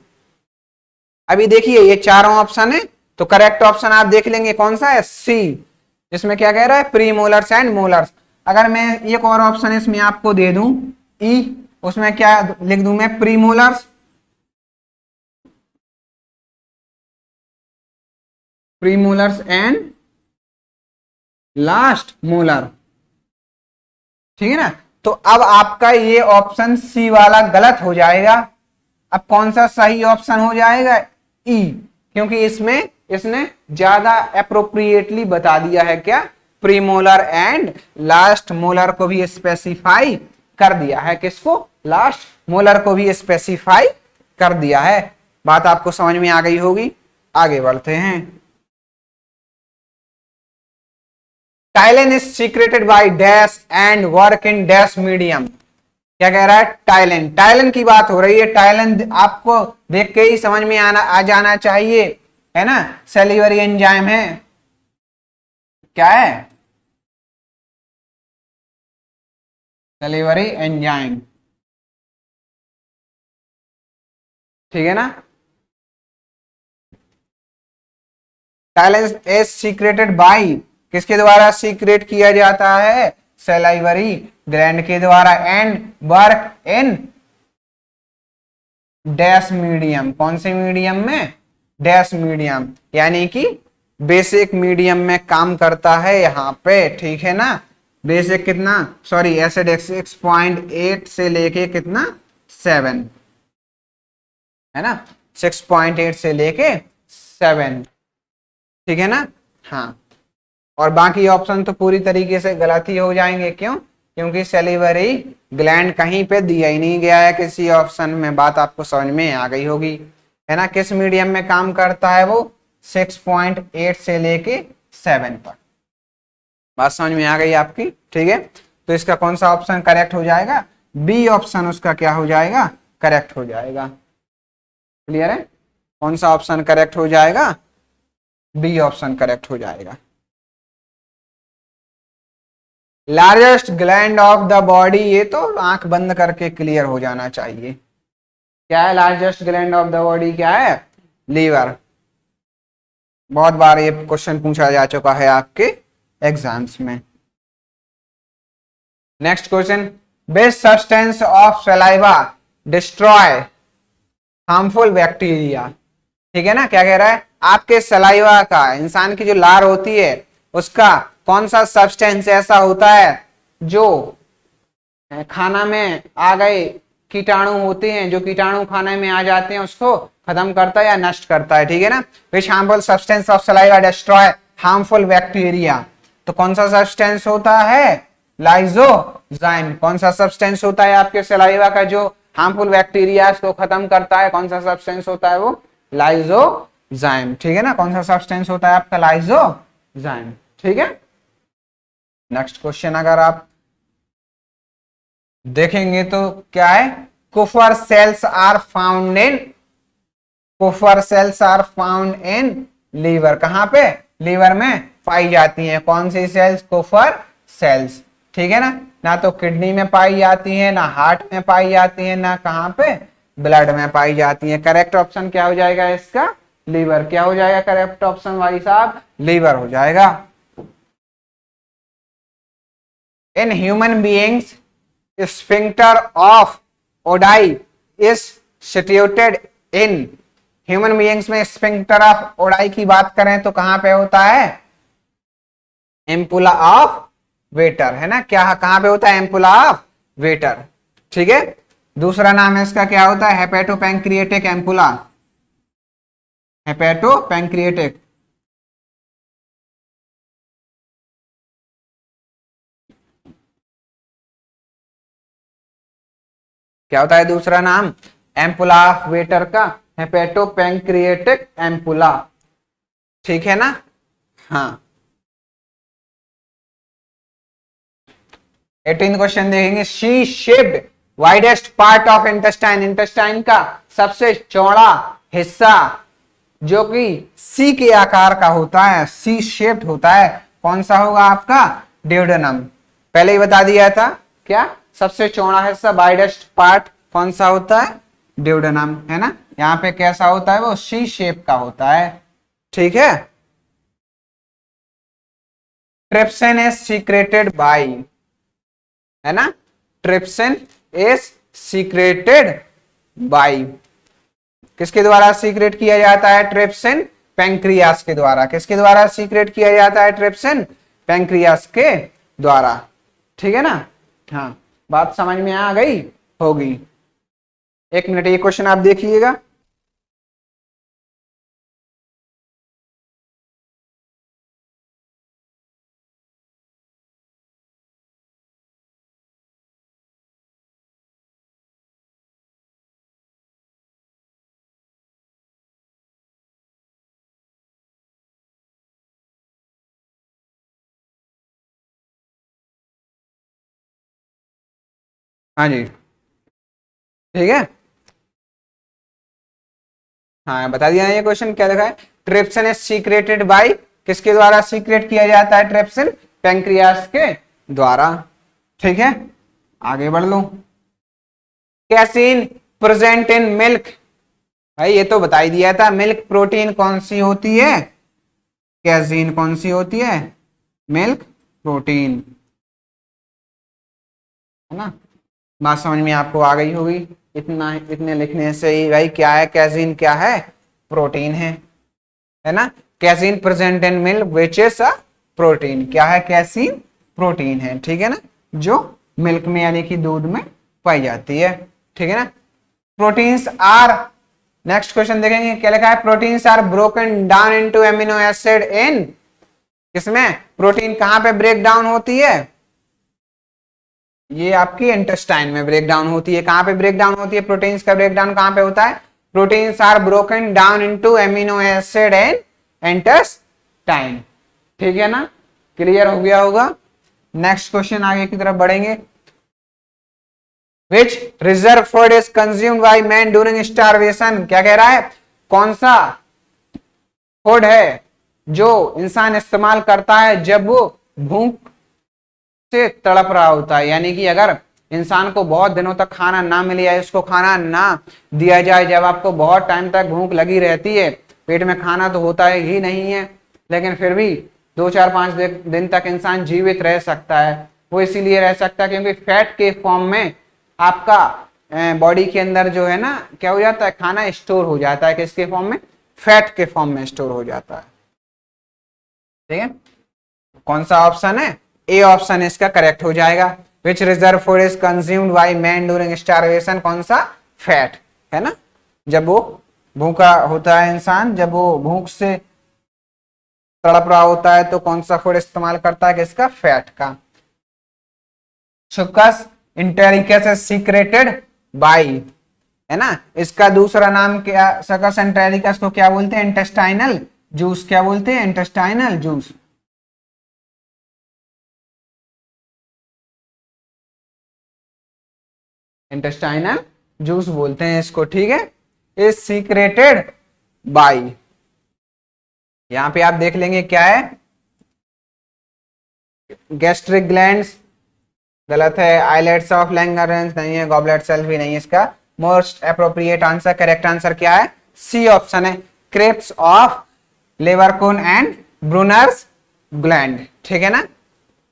अभी देखिए ये चारों ऑप्शन है, तो करेक्ट ऑप्शन आप देख लेंगे कौन सा है, सी, इसमें क्या कह रहा है, प्री मोलर्स एंड मोलर्स। अगर मैं एक और ऑप्शन इसमें आपको दे दूं, ई, उसमें क्या लिख दूं मैं, pre molars, pre molars and last molar, ठीक है ना। तो अब आपका ये ऑप्शन सी वाला गलत हो जाएगा। अब कौन सा सही ऑप्शन हो जाएगा? ई, क्योंकि इसमें इसने ज्यादा अप्रोप्रिएटली बता दिया है क्या, प्रीमोलर एंड लास्ट मोलर को भी स्पेसिफाई कर दिया है। किसको? लास्ट मोलर को भी स्पेसिफाई कर दिया है। बात आपको समझ में आ गई होगी। आगे बढ़ते हैं। Ptyalin is secreted by dash and work in dash medium. क्या कह रहा है? टाइलेन, टाइलेन की बात हो रही है। टाइलेन आपको देख के ही समझ में आ जाना चाहिए, है ना। सेलिवरी एंजाइम है। क्या है? सेलिवरी एंजाइम, ठीक है ना। टाइलेन इज सीक्रेटेड बाय, किसके द्वारा सीक्रेट किया जाता है? सेलाइवरी ग्लैंड के द्वारा, and work in dash medium. कौन से मीडियम में? डैश मीडियम, यानी कि बेसिक मीडियम में काम करता है यहाँ पे, ठीक है ना। बेसिक कितना, सॉरी एसिड 6.8 से लेके कितना 7, है ना, 6.8 से लेके 7, ठीक है ना। हाँ, और बाकी ऑप्शन तो पूरी तरीके से गलत ही हो जाएंगे। क्यों? क्योंकि सेलिवरी ग्लैंड कहीं पे दिया ही नहीं गया है किसी ऑप्शन में। बात आपको समझ में आ गई होगी, है ना। किस मीडियम में काम करता है वो? 6.8 से लेके 7 पर। बात समझ में आ गई आपकी, ठीक है। तो इसका कौन सा ऑप्शन करेक्ट हो जाएगा? बी ऑप्शन उसका क्या हो जाएगा? करेक्ट हो जाएगा। क्लियर है? कौन सा ऑप्शन करेक्ट हो जाएगा? बी ऑप्शन करेक्ट हो जाएगा। Largest gland of the body, ये तो आंख बंद करके क्लियर हो जाना चाहिए। क्या है largest gland of the body? क्या है? लीवर। बहुत बार ये क्वेश्चन पूछा जा चुका है आपके एग्जाम्स में। Next question, best substance of saliva destroy harmful bacteria. ठीक है ना। क्या कह रहा है? आपके सलाइवा का, इंसान की जो लार होती है उसका कौन सा सब्सटेंस ऐसा होता है जो खाना में आ गए कीटाणु होते हैं, जो कीटाणु खाने में आ जाते हैं उसको खत्म करता है या नष्ट करता है, ठीक है ना। Which harmful substance of saliva destroy harmful bacteria. तो कौन सा सब्सटेंस होता है? लाइजोजाइम। कौन सा सब्सटेंस होता है आपके सलाइवा का जो हार्मफुल बैक्टीरिया को खत्म करता है? कौन सा सब्सटेंस होता है वो? लाइजोजाइम, ठीक है ना। कौन सा सब्सटेंस होता है आपका? लाइजोजाइम, ठीक है। नेक्स्ट क्वेश्चन अगर आप देखेंगे तो क्या है? कुफर cells are found in, Kupffer cells are found in liver. कहां पे? लीवर में पाई जाती हैं। कौन सी सेल्स? कुफर सेल्स, ठीक है ना। ना तो किडनी में पाई जाती है, ना हार्ट में पाई जाती है, ना कहां पे? ब्लड में पाई जाती है। करेक्ट ऑप्शन क्या हो जाएगा इसका? लीवर। क्या हो जाएगा करेक्ट ऑप्शन भाई साहब? लीवर हो जाएगा। In human beings sphincter of Oddi is situated in, human beings में स्फिंक्टर ऑफ ओडाई की बात करें तो कहां पे होता है? एम्पुला ऑफ वेटर, है ना। क्या कहां पे होता है? एम्पुला ऑफ वेटर, ठीक है। दूसरा नाम है इसका क्या होता है? हेपेटोपैंक्रिएटिक एम्पुला, हेपेटोपैंक्रिएटिक। क्या होता है दूसरा नाम एम्पुला ऑफ वेटर का? हेपेटोपैंक्रिएटिक एम्पुला, ठीक है ना। हाँ, 18 क्वेश्चन देखेंगे। She shaped widest part of intestine, intestine का सबसे चौड़ा हिस्सा जो कि सी के आकार का होता है, सी शेप्ड होता है, कौन सा होगा आपका? ड्यूडेनम। पहले ही बता दिया था। क्या? सबसे चौड़ा हिस्सा, वाइडेस्ट पार्ट कौन सा होता है? ड्यूडेनम, है ना। यहाँ पे कैसा होता है वो? सी शेप का होता है, ठीक है। ट्रिप्सिन इज सीक्रेटेड बाय, है ना। ट्रिप्सिन इज सीक्रेटेड बाय, किसके द्वारा सीक्रेट किया जाता है? ट्रिप्सिन पैंक्रियास के द्वारा। किसके द्वारा सीक्रेट किया जाता है? ट्रिप्सिन पैंक्रियास के द्वारा, ठीक है ना। हाँ, बात समझ में आ गई होगी। एक मिनट, ये क्वेश्चन आप देखिएगा। हाँ जी, ठीक है। हाँ, बता दिया ना ये क्वेश्चन क्या लिखा है। ट्रिप्सिन इज सीक्रेटेड बाय, किसके द्वारा सीक्रेट किया जाता है ट्रिप्सिन? पैंक्रियास के द्वारा। ठीक है, आगे बढ़ लो। कैसीन प्रेजेंट इन मिल्क, भाई ये तो बता ही दिया था। मिल्क प्रोटीन कौन सी होती है? कैसीन कौन सी होती है? मिल्क प्रोटीन, है ना। बात समझ में आपको आ गई होगी, इतना इतने लिखने से ही भाई क्या है कैसीन, क्या है प्रोटीन है ना। Casein present in milk which is a protein, क्या है कैसीन? प्रोटीन है, ठीक है ना, जो मिल्क में यानी कि दूध में पाई जाती है, ठीक है ना। प्रोटीन्स आर, नेक्स्ट क्वेश्चन देखेंगे क्या लिखा है। Proteins are broken down into amino acid in, किसमें? प्रोटीन कहां पे ब्रेक डाउन होती है? ये आपकी इंटेस्टाइन में ब्रेक डाउन होती है। कहां पे ब्रेक डाउन होती है? प्रोटीन्स का ब्रेक डाउन कहां पे होता है? Proteins are broken down into amino acid and intestine, ठीक है ना, क्लियर हो गया होगा। नेक्स्ट क्वेश्चन आगे की तरफ बढ़ेंगे। Which reserve food is consumed by man during starvation, क्या कह रहा है? कौन सा फूड है जो इंसान इस्तेमाल करता है जब वो भूख से तड़प रहा होता है, यानी कि अगर इंसान को बहुत दिनों तक खाना ना मिले या इसको खाना ना दिया जाए, जब आपको बहुत टाइम तक भूख लगी रहती है, पेट में खाना तो होता ही नहीं है, लेकिन फिर भी 2-4-5 दिन तक इंसान जीवित रह सकता है। वो इसीलिए रह सकता है क्योंकि फैट के फॉर्म में आपका बॉडी के अंदर जो है ना क्या हो जाता है, खाना स्टोर हो जाता है। किसके फॉर्म में? फैट के फॉर्म में स्टोर हो जाता है, ठीक है। कौन सा ऑप्शन है? ए ऑप्शन इसका करेक्ट हो जाएगा। Which reserve food is consumed by man during starvation, कौन सा? फैट, है ना। जब वो भूखा होता है इंसान, जब वो भूख से तड़प रहा होता है तो कौन सा फूड इस्तेमाल करता है? किसका? फैट का। सुकस इंटेरिकस इज सीक्रेटेड बाय, है ना, इसका दूसरा नाम क्या? सकस इंटेरिकस को क्या बोलते हैं? इंटेस्टाइनल जूस, क्या बोलते हैं? इंटेस्टाइनल जूस, इंटेस्टाइनल जूस बोलते हैं इसको, ठीक है। इज सीक्रेटेड बाय, यहां पे आप देख लेंगे क्या है, गैस्ट्रिक ग्लैंड्स, गलत है। आइलेट्स ऑफ लैंगरहंस नहीं है, गॉबलेट सेल्स भी नहीं है इसका। Most appropriate answer, correct answer क्या है? सी ऑप्शन है, crypts of Lieberkuhn and Brunner's gland, ठीक है ना।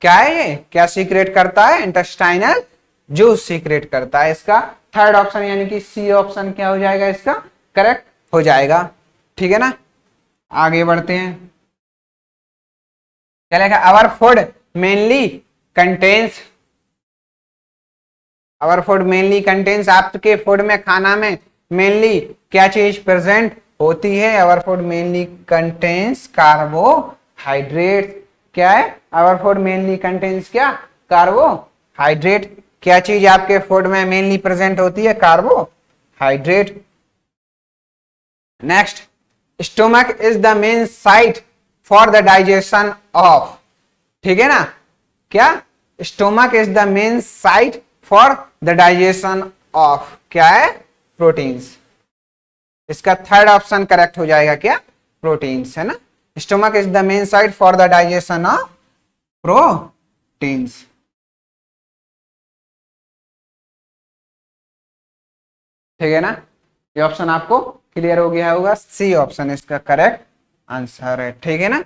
क्या है ये? क्या सीक्रेट करता है? इंटेस्टाइनल जूस सीक्रेट करता है। इसका थर्ड ऑप्शन यानी कि सी ऑप्शन क्या हो जाएगा? इसका करेक्ट हो जाएगा, ठीक है ना। आगे बढ़ते हैं, क्या लिखा? Our food mainly contains, our food mainly contains, आपके फूड में, खाना में मेनली क्या चीज प्रेजेंट होती है? Our food mainly contains carbohydrate, क्या है? आवर फूड मेनली कंटेन्स क्या? कार्बोहाइड्रेट। क्या चीज आपके फूड में मेनली प्रेजेंट होती है? Carbohydrate. Next, stomach is the main site for the digestion of, ठीक है ना। क्या? Stomach is the main site for the digestion of, क्या है? प्रोटीन्स। इसका थर्ड ऑप्शन करेक्ट हो जाएगा, क्या? प्रोटीन्स, है ना। Stomach is the main site for the digestion of proteins, ठीक है ना। ये ऑप्शन आपको क्लियर हो गया होगा, सी ऑप्शन इसका करेक्ट आंसर है, ठीक है ना।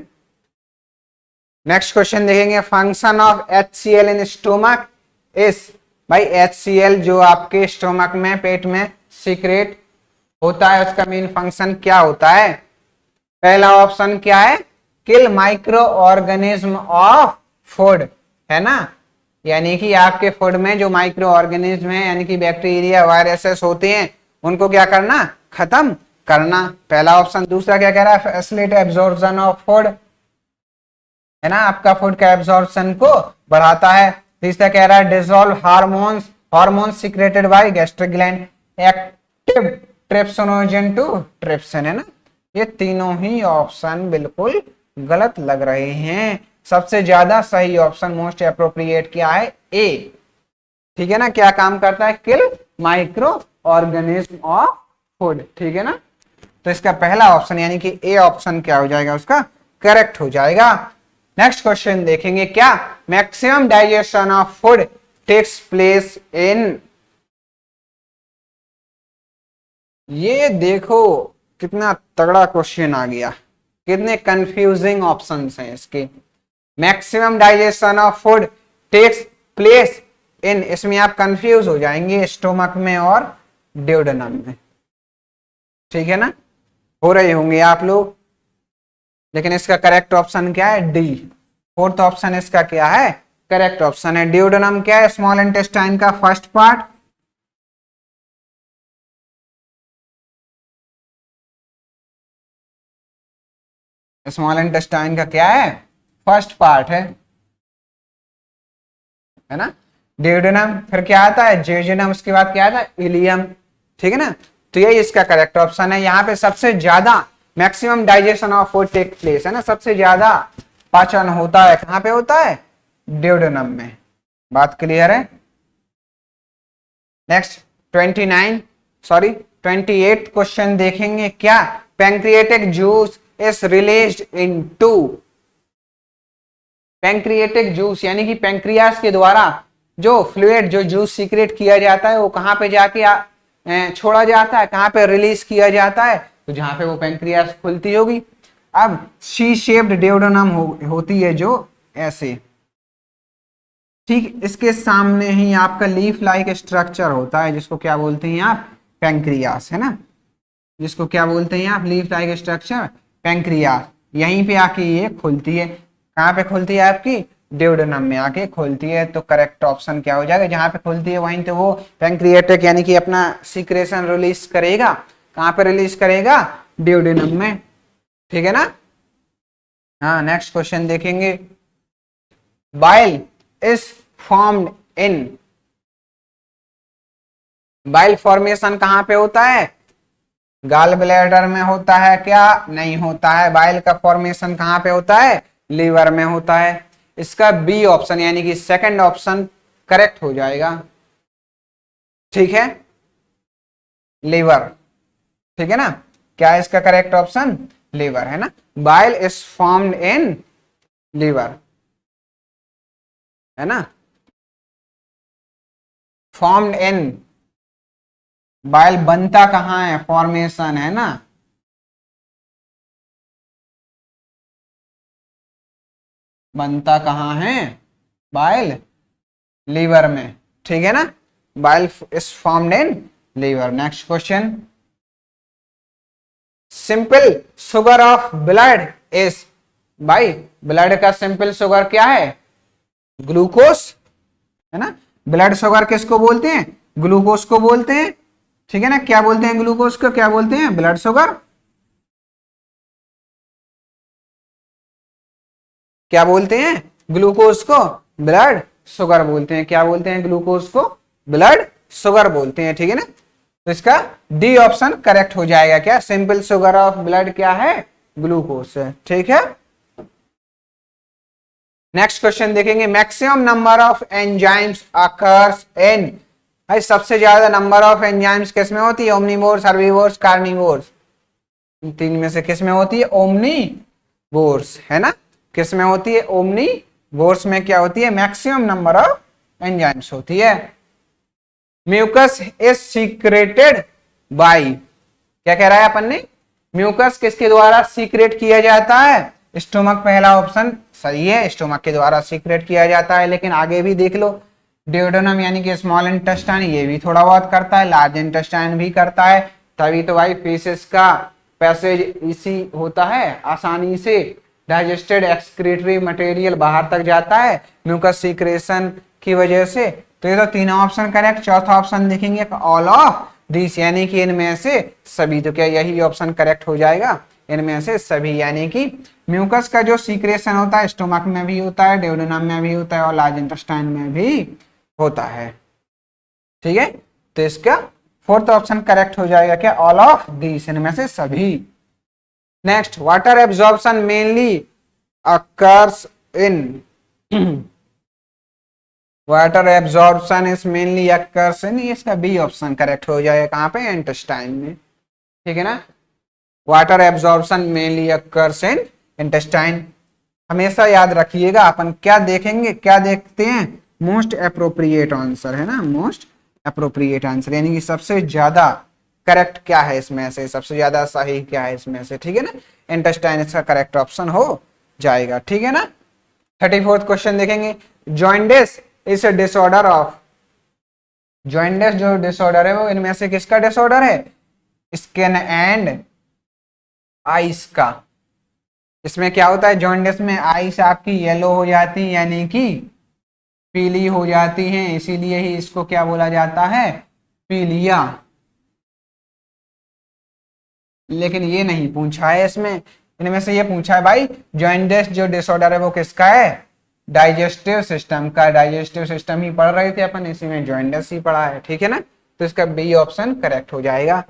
नेक्स्ट क्वेश्चन देखेंगे, function of HCl in stomach is, भाई HCl जो आपके स्टोमक में, पेट में सीक्रेट होता है, उसका मेन फंक्शन क्या होता है? पहला ऑप्शन क्या है? किल माइक्रो ऑर्गेनिज्म ऑफ फूड, है ना, यानी कि आपके फूड में जो माइक्रो ऑर्गेनिज्म है यानी कि बैक्टीरिया वायरसेस होते हैं उनको क्या करना, खत्म करना, पहला ऑप्शन। दूसरा क्या कह रहा है, फैसिलिटेट एब्जॉर्प्शन ऑफ फूड, है ना, आपका फूड का एब्जॉर्प्शन को बढ़ाता है। तीसरा कह रहा है dissolve hormones, hormones secreted by gastric gland, active trypsinogen to trypsin, है ना। ये तीनों ही ऑप्शन बिल्कुल गलत लग रहे हैं। सबसे ज्यादा सही ऑप्शन मोस्ट अप्रोप्रिएट क्या है, ए, ठीक है ना। क्या काम करता है, किल माइक्रो ऑर्गेनिज्म ऑफ फूड, ठीक है ना। तो इसका पहला ऑप्शन यानी कि ए ऑप्शन क्या हो जाएगा, उसका करेक्ट हो जाएगा। नेक्स्ट क्वेश्चन देखेंगे, क्या maximum digestion of food takes place in, ये देखो कितना तगड़ा क्वेश्चन आ गया, कितने कंफ्यूजिंग ऑप्शंस हैं इसके। Maximum digestion of food takes place in, इसमें आप कंफ्यूज हो जाएंगे स्टोमक में और ड्यूडेनम में, ठीक है ना, हो रहे होंगे आप लोग। लेकिन इसका करेक्ट ऑप्शन क्या है, डी, फोर्थ ऑप्शन इसका क्या है, करेक्ट ऑप्शन है। ड्यूडेनम क्या है, स्मॉल इंटेस्टाइन का फर्स्ट पार्ट, स्मॉल इंटेस्टाइन का क्या है, फर्स्ट पार्ट है ना। ड्यूडेनम, फिर क्या आता है जेजुनम, उसके बाद क्या आता है इलियम, ठीक है ना। तो यही इसका करेक्ट ऑप्शन है। यहाँ पे सबसे ज्यादा maximum digestion of food take place, है ना, सबसे ज्यादा पाचन होता है कहाँ पे होता है, ड्यूडेनम में। बात क्लियर है। नेक्स्ट 28 क्वेश्चन देखेंगे, क्या pancreatic juice is released into, pancreatic juice यानी कि पैंक्रियास के द्वारा जो फ्लूइड, जो जूस सीक्रेट किया जाता है वो कहाँ पे जाके छोड़ा जाता है, कहाँ पे रिलीज किया जाता है, तो जहां पे वो पैंक्रियास खुलती होगी। अब सी शेप्ड ड्यूडेनम होती है जो ऐसे, ठीक इसके सामने ही आपका लीफ लाइक स्ट्रक्चर होता है जिसको क्या बोलते हैं आप, पैंक्रियास, है ना, जिसको क्या बोलते हैं आप, लीफ लाइक स्ट्रक्चर, पैंक्रियास। यहीं पे आके ये खुलती है, कहाँ पे खुलती है आपकी, ड्यूडेनम में आके खुलती है। तो करेक्ट ऑप्शन क्या हो जाएगा, जहां पे खुलती है वहीं तो वो पैंक्रियाटिक यानी कि अपना सीक्रेशन रिलीज करेगा, कहाँ पे रिलीज करेगा, ड्यूडेनम में, ठीक है ना। हाँ, नेक्स्ट क्वेश्चन देखेंगे, bile is formed in, bile formation कहाँ पे होता है, गाल ब्लैडर में होता है क्या, नहीं होता है। बाइल का फॉर्मेशन कहाँ पे होता है, लीवर में होता है। इसका बी ऑप्शन यानी कि सेकंड ऑप्शन करेक्ट हो जाएगा, ठीक है, लीवर, ठीक है ना। क्या है इसका करेक्ट ऑप्शन, लीवर, है ना। Bile is formed in liver, है ना, फॉर्म्ड इन, बाइल बनता कहाँ है, फॉर्मेशन, है ना, बनता कहाँ है, बाइल लीवर में, ठीक है ना। Bile is formed in liver. Next question, simple sugar of blood is, भाई ब्लड का सिंपल शुगर क्या है, ग्लूकोज, है ना। ब्लड शुगर किसको बोलते हैं, ग्लूकोज को बोलते हैं, ठीक है ना। क्या बोलते हैं ग्लूकोज को, क्या बोलते हैं, ब्लड शुगर, क्या बोलते हैं ग्लूकोज को, ब्लड शुगर बोलते हैं। क्या बोलते हैं ग्लूकोज को, ब्लड शुगर बोलते हैं, ठीक है ना। तो इसका डी ऑप्शन करेक्ट हो जाएगा, क्या सिंपल शुगर ऑफ ब्लड क्या है, ग्लूकोज है, ठीक है। नेक्स्ट क्वेश्चन देखेंगे, maximum number of enzymes occurs in, भाई सबसे ज्यादा नंबर ऑफ एंजाइम्स किसमें होती है, ओमनीवोर्स, हर्बीवोर्स, कार्निवोर्स, इन तीन में से किसमें होती है, ओमनीवोर्स, है ना, किसमें होती है, ओमनीवोर्स में क्या होती है, मैक्सिमम नंबर ऑफ एंजाइम्स होती है। म्यूकस इज सीक्रेटेड बाय, क्या कह रहा है अपन ने, म्यूकस किसके द्वारा सीक्रेट किया जाता है, स्टोमक, पहला ऑप्शन सही है, स्टोमक के द्वारा सीक्रेट किया जाता है। लेकिन आगे भी देख लो, ड्यूडेनम यानी कि स्मॉल इंटेस्टाइन ये भी थोड़ा बहुत करता है, लार्ज इंटेस्टाइन भी करता है, तभी तो भाई फीसेस का पैसेज इसी होता है, आसानी से डाइजेस्टेड एक्सक्रीटरी मटेरियल बाहर तक जाता है म्यूकस सीक्रेशन की वजह से। तो ये तो तीनों ऑप्शन करेक्ट। चौथा ऑप्शन देखेंगे, ऑल ऑफ दिस यानी कि इनमें से सभी। तो क्या यही ऑप्शन करेक्ट हो जाएगा, इनमें से सभी। यानी कि म्यूकस का जो सीक्रेशन होता है स्टोमक में भी होता है, डेवोडेनम में भी होता है और लार्ज इंटेस्टाइन में भी होता है। ठीक है, तो इसका फोर्थ ऑप्शन करेक्ट हो जाएगा क्या, ऑल ऑफ दिस, इनमें से सभी। Next, water absorption mainly occurs in water absorption is mainly occurs in, इसका बी ऑप्शन करेक्ट हो जाएगा, कहां पे, इंटेस्टाइन में। ठीक है ना, water absorption mainly occurs in intestine. हमेशा याद रखिएगा, अपन क्या देखेंगे, क्या देखते हैं, मोस्ट अप्रोप्रिएट आंसर है ना, मोस्ट अप्रोप्रिएट आंसर, यानी कि सबसे ज्यादा करेक्ट क्या है इसमें से, सबसे ज्यादा सही क्या है इसमें से। ठीक है ना, इंटेस्टाइन इसका करेक्ट ऑप्शन हो जाएगा। ठीक है ना, 34th क्वेश्चन देखेंगे। Jaundice is a disorder of, jaundice जो डिसऑर्डर है वो इनमें से किसका डिसऑर्डर है, स्किन एंड आइस का। इसमें क्या होता है, जॉइंडिस में आइस आपकी येलो हो जाती है, यानी कि पीली हो जाती हैं, इसीलिए ही इसको क्या बोला जाता है, पीलिया। लेकिन ये नहीं पूछा है इसमें, इनमें से ये पूछा है भाई जॉइंडिस जो डिसऑर्डर है वो किसका है, डाइजेस्टिव सिस्टम का। डाइजेस्टिव सिस्टम ही पढ़ रहे थे अपन, इसी में जॉइंडिस ही पढ़ा है। ठीक है ना, तो इसका बी ऑप्शन करेक्ट हो जाएगा।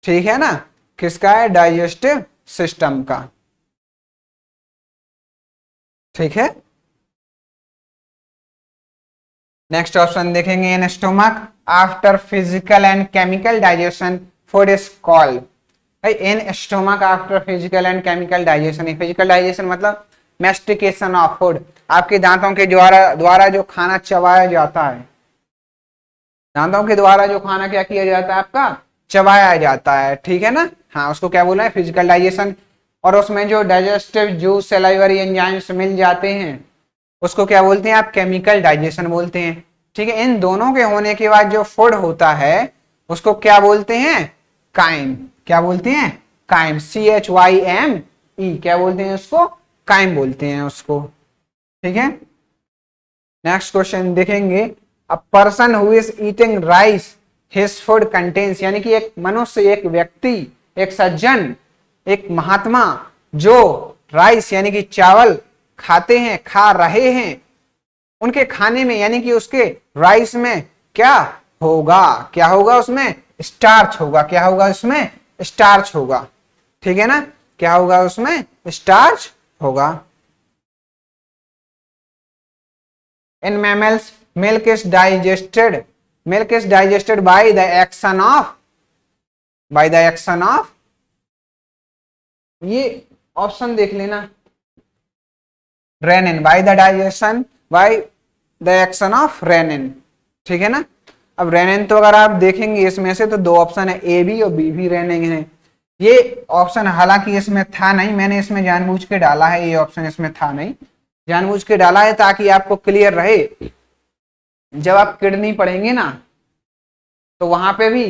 ठीक है ना, किसका है, डाइजेस्टिव सिस्टम का। ठीक है, नेक्स्ट ऑप्शन देखेंगे। In stomach after physical and chemical digestion food is called, भाई in stomach after physical and chemical digestion, physical digestion मतलब मैस्टिकेशन ऑफ फूड, आपके दांतों के द्वारा जो खाना चबाया जाता है, दांतों के द्वारा जो खाना क्या किया जाता है, आपका चबाया जाता है। ठीक है ना, हाँ, उसको क्या बोला है, फिजिकल डाइजेशन। और उसमें जो डाइजेस्टिव जूस सलाइवरी एंजाइम्स मिल जाते हैं उसको क्या बोलते हैं आप, केमिकल डाइजेशन बोलते हैं। ठीक है, इन दोनों के होने के बाद जो फूड होता है उसको क्या बोलते हैं, काइम। क्या बोलते हैं, काइम, CHYME, क्या बोलते हैं उसको, काइम बोलते हैं उसको। ठीक है, नेक्स्ट क्वेश्चन देखेंगे। A person who is eating rice his food contains, यानी कि एक मनुष्य, एक व्यक्ति, एक सज्जन, एक महात्मा जो राइस यानी कि चावल खाते हैं, खा रहे हैं, उनके खाने में यानी कि उसके राइस में क्या होगा, क्या होगा उसमें, स्टार्च होगा। क्या होगा उसमें, स्टार्च होगा। ठीक है ना, क्या होगा उसमें, स्टार्च होगा। In mammals milk is digested, milk is digested by the action of, by the action of, ये ऑप्शन देख लेना, rennin, by the digestion by the action of rennin. ठीक है ना, अब रेनिन तो अगर आप देखेंगे इसमें से तो दो ऑप्शन है, ए भी और बी भी रेनिन है। ये ऑप्शन हालांकि इसमें था नहीं, मैंने इसमें जानबूझ के डाला है, ये ऑप्शन इसमें था नहीं, जानबूझ के डाला है ताकि आपको क्लियर रहे। जब आप किडनी पढ़ेंगे ना तो वहां पे भी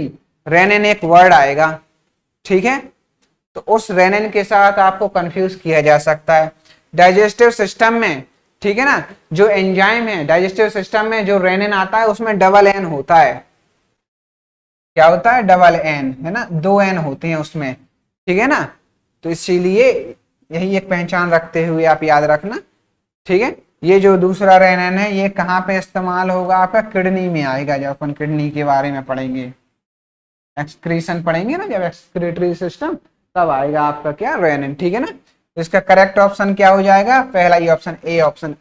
रेनिन एक वर्ड आएगा। ठीक है, तो उस रेनिन के साथ आपको कंफ्यूज किया जा सकता है। डाइजेस्टिव सिस्टम में, ठीक है ना, जो एंजाइम है डाइजेस्टिव सिस्टम में, जो रेनिन आता है उसमें डबल एन होता है। क्या होता है, डबल एन, है ना, दो एन होते हैं उसमें। ठीक है ना, तो इसीलिए यही एक पहचान रखते हुए आप याद रखना। ठीक है, ये जो दूसरा रेनिन है ये कहाँ पे इस्तेमाल होगा, आपका किडनी में आएगा, जब अपन किडनी के बारे में पढ़ेंगे, एक्सक्रीशन पढ़ेंगे ना जब, एक्सक्रीटरी सिस्टम, तब आएगा आपका क्या, रेनिन। ठीक है ना, इसका करेक्ट ऑप्शन क्या हो जाएगा, पहला ही ऑप्शन, ए ऑप्शन,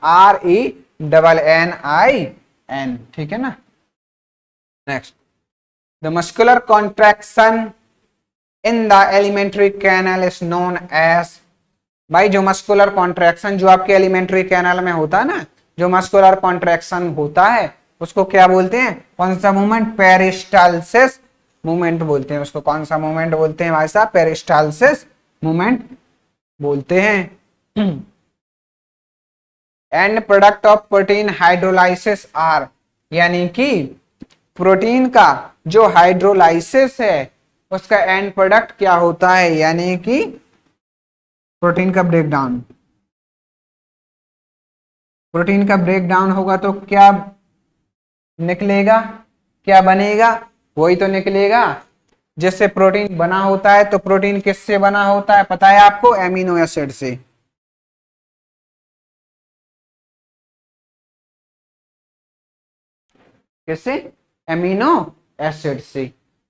RENNIN। ठीक है ना, next, the muscular contraction in the alimentary canal is known as, भाई जो मस्कुलर कॉन्ट्रैक्शन जो आपके एलिमेंट्री कैनल में होता है ना, जो मस्कुलर कॉन्ट्रैक्शन होता है उसको क्या बोलते हैं, कौन सा मूवमेंट, पेरिस्टाल्सिस मूवमेंट बोलते हैं उसको। कौन सा मूवमेंट बोलते हैं भाई साहब, पेरिस्टाल्सिस मूवमेंट बोलते हैं। End product of protein hydrolysis are, यानी कि प्रोटीन का जो हाइड्रोलाइसिस है उसका एंड प्रोडक्ट क्या होता है, यानी कि प्रोटीन का ब्रेकडाउन। प्रोटीन का ब्रेकडाउन होगा तो क्या निकलेगा, क्या बनेगा, वही तो निकलेगा जिससे प्रोटीन बना होता है। तो प्रोटीन किससे बना होता है पता है आपको? एमिनो एसिड से। किससे? एमिनो एसिड से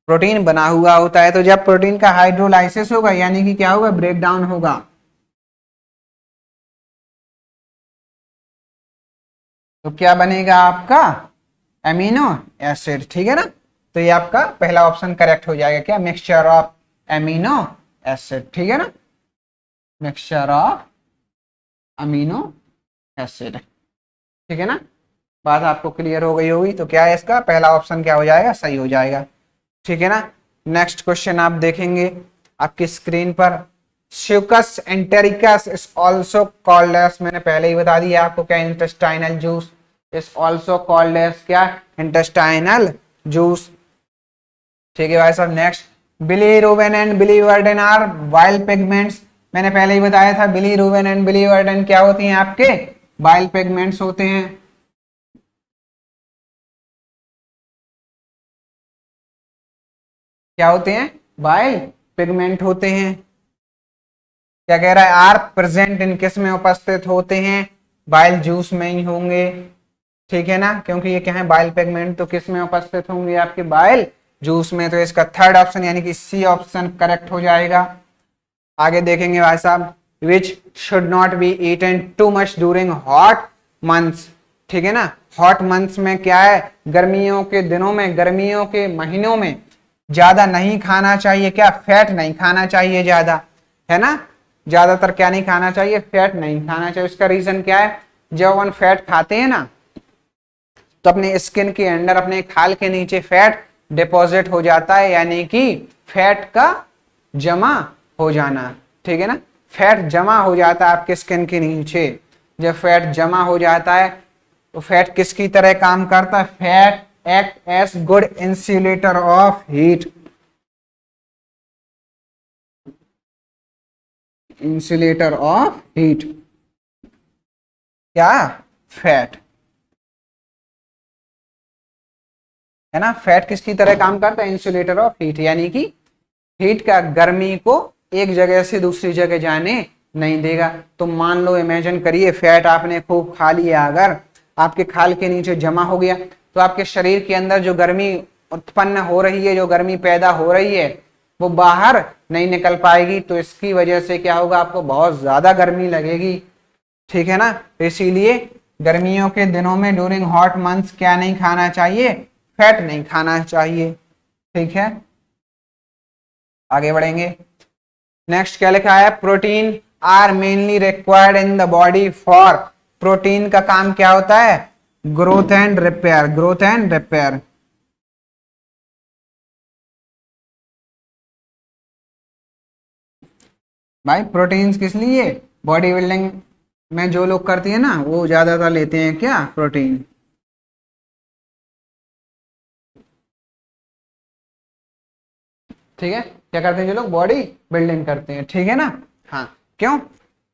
प्रोटीन बना हुआ होता है। तो जब प्रोटीन का हाइड्रोलाइसिस होगा यानी कि क्या होगा? ब्रेक डाउन होगा। तो क्या बनेगा आपका? Amino acid. ठीक है ना? तो ये आपका पहला ऑप्शन करेक्ट हो जाएगा। क्या? Mixture of amino acid. ठीक है ना? Mixture of amino acid. ठीक है ना? बात आपको क्लियर हो गई होगी। तो क्या है इसका पहला ऑप्शन क्या हो जाएगा? सही हो जाएगा। ठीक है ना? नेक्स्ट क्वेश्चन आप देखेंगे आपकी स्क्रीन पर। Succus entericus is also called as, मैंने पहले ही बता दिया आपको क्या? Intestinal juice is also called as क्या? Intestinal juice. ठीक है भाई साहब। Next, bilirubin and biliverdin are bile pigments. मैंने पहले ही बताया था बिलीरुबिन एंड बिलीवर्डेन क्या होती हैं? आपके बाइल पिगमेंट्स होते हैं। क्या होते हैं? बाइल पिगमेंट होते हैं। क्या कह रहा है? आर प्रेजेंट इन किस में उपस्थित होते हैं? बाइल जूस में ही होंगे। ठीक है ना? क्योंकि ये क्या है? Bile pigment. तो किस में उपस्थित होंगे? आपके बाइल जूस में। तो इसका थर्ड ऑप्शन यानी कि सी ऑप्शन करेक्ट हो जाएगा। आगे देखेंगे भाई साहब, which should not be eaten too much during hot months. ठीक है ना? हॉट मंथ्स में क्या है? गर्मियों के दिनों में, गर्मियों के महीनों में ज्यादा नहीं खाना चाहिए। क्या? फैट नहीं खाना चाहिए ज्यादा, है ना? ज्यादातर क्या नहीं खाना चाहिए? फैट नहीं खाना चाहिए। उसका रीजन क्या है? जब अपन फैट खाते हैं ना तो अपने स्किन के अंदर, अपने खाल के नीचे फैट डिपॉजिट हो जाता है, यानी कि फैट का जमा हो जाना। ठीक है ना? फैट जमा हो जाता है आपके स्किन के नीचे। जब फैट जमा हो जाता है तो फैट किसकी तरह काम करता है? Fat act as good insulator of heat. Insulator of heat. क्या? फैट, है ना? फैट किसकी तरह काम करता है? इंसुलेटर ऑफ हीट, यानी कि हीट का, गर्मी को एक जगह से दूसरी जगह जाने नहीं देगा। तो मान लो, इमेजिन करिए फैट आपने खूब खा लिया, अगर आपके खाल के नीचे जमा हो गया तो आपके शरीर के अंदर जो गर्मी उत्पन्न हो रही है, जो गर्मी पैदा हो रही है, वो बाहर नहीं निकल पाएगी। तो इसकी वजह से क्या होगा? आपको बहुत ज्यादा गर्मी लगेगी। ठीक है ना? तो इसीलिए गर्मियों के दिनों में ड्यूरिंग हॉट मंथ्स क्या नहीं खाना चाहिए? फैट नहीं खाना चाहिए। ठीक है, आगे बढ़ेंगे। नेक्स्ट क्या लिखा है? Protein are mainly required in the body for. Protein का काम क्या होता है? Growth and repair. Growth and repair. भाई प्रोटीन्स किस लिए? बॉडी बिल्डिंग में जो लोग करती है ना वो ज्यादातर लेते हैं क्या? प्रोटीन। ठीक है, क्या करते हैं जो लोग बॉडी बिल्डिंग करते हैं। ठीक है ना? हाँ, क्यों?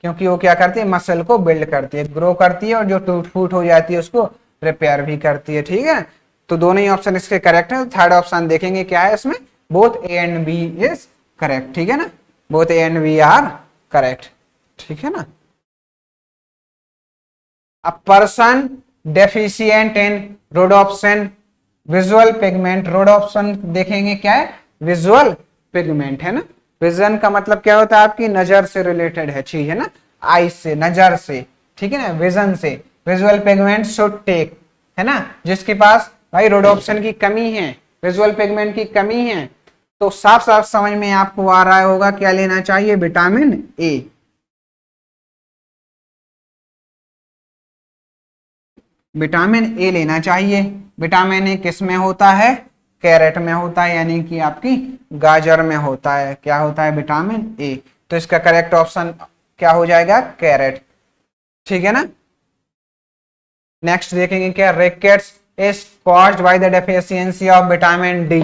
क्योंकि वो क्या करती है? मसल को बिल्ड करती है, ग्रो करती है, और जो टूट फूट हो जाती है उसको रिपेयर भी करती है। ठीक है, तो दोनों ही ऑप्शन इसके करेक्ट है। थर्ड ऑप्शन देखेंगे क्या है इसमें? Both A and B is correct. ठीक है ना? Both A and B are correct. ठीक है ना? A person deficient in rhodopsin visual pigment. Rhodopsin देखेंगे क्या है? विजुअल पिगमेंट, है ना? विजन का मतलब क्या होता है? आपकी नजर से रिलेटेड है चीज, है ना? आई से, नजर से। ठीक है ना? विजन से। विजुअल पिगमेंट शुड टेक, है ना? जिसके पास भाई रोडोप्सिन की कमी है, विजुअल पिगमेंट की कमी है, तो साफ साफ समझ में आपको आ रहा होगा क्या लेना चाहिए? Vitamin A. विटामिन ए लेना चाहिए। विटामिन ए किस में होता है? कैरेट में होता है, यानी कि आपकी गाजर में होता है। क्या होता है? Vitamin A. तो इसका करेक्ट ऑप्शन क्या हो जाएगा? कैरेट। ठीक है ना? नेक्स्ट देखेंगे क्या? Rickets is caused by the deficiency of vitamin D,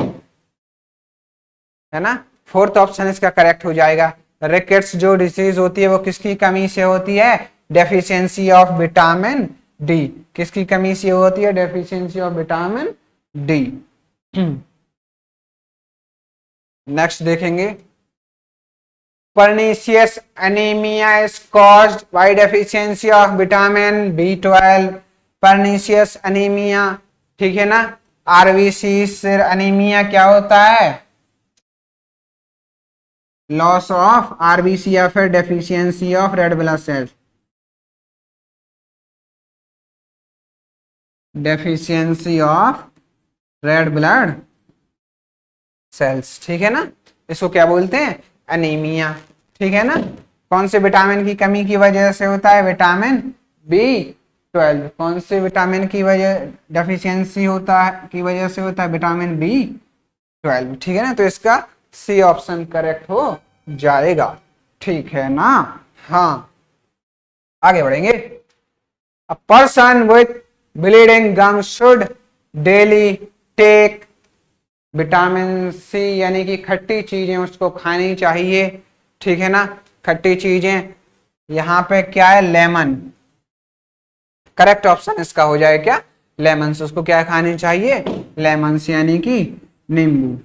है ना? फोर्थ ऑप्शन इसका करेक्ट हो जाएगा। रिकेट्स जो डिसीज होती है वो किसकी कमी से होती है? Deficiency of vitamin D. किसकी कमी से होती है? Deficiency of vitamin D. Next देखेंगे, pernicious anemia is caused by deficiency of vitamin B12। pernicious anemia, ठीक है ना। आरबीसी से अनीमिया क्या होता है, लॉस ऑफ आरबीसी या फिर deficiency of red blood cells, deficiency of red blood cells, ठीक है ना। इसको क्या बोलते हैं, अनीमिया, ठीक है ना। कौन से विटामिन की कमी की वजह से होता है, विटामिन B12। कौन से विटामिन की वजह डेफिशिएंसी होता है, की वजह से होता है, विटामिन B12, ठीक है ना। तो इसका सी ऑप्शन करेक्ट हो जाएगा, ठीक है ना। हाँ, आगे बढ़ेंगे। A person with bleeding gum should daily take vitamin C, यानी कि खट्टी चीजें उसको खानी चाहिए, ठीक है ना। खट्टी चीजें, यहां पे क्या है, लेमन, करेक्ट ऑप्शन इसका हो जाए क्या, लेमन। से उसको क्या खानी चाहिए, लेमन, यानी कि नींबू,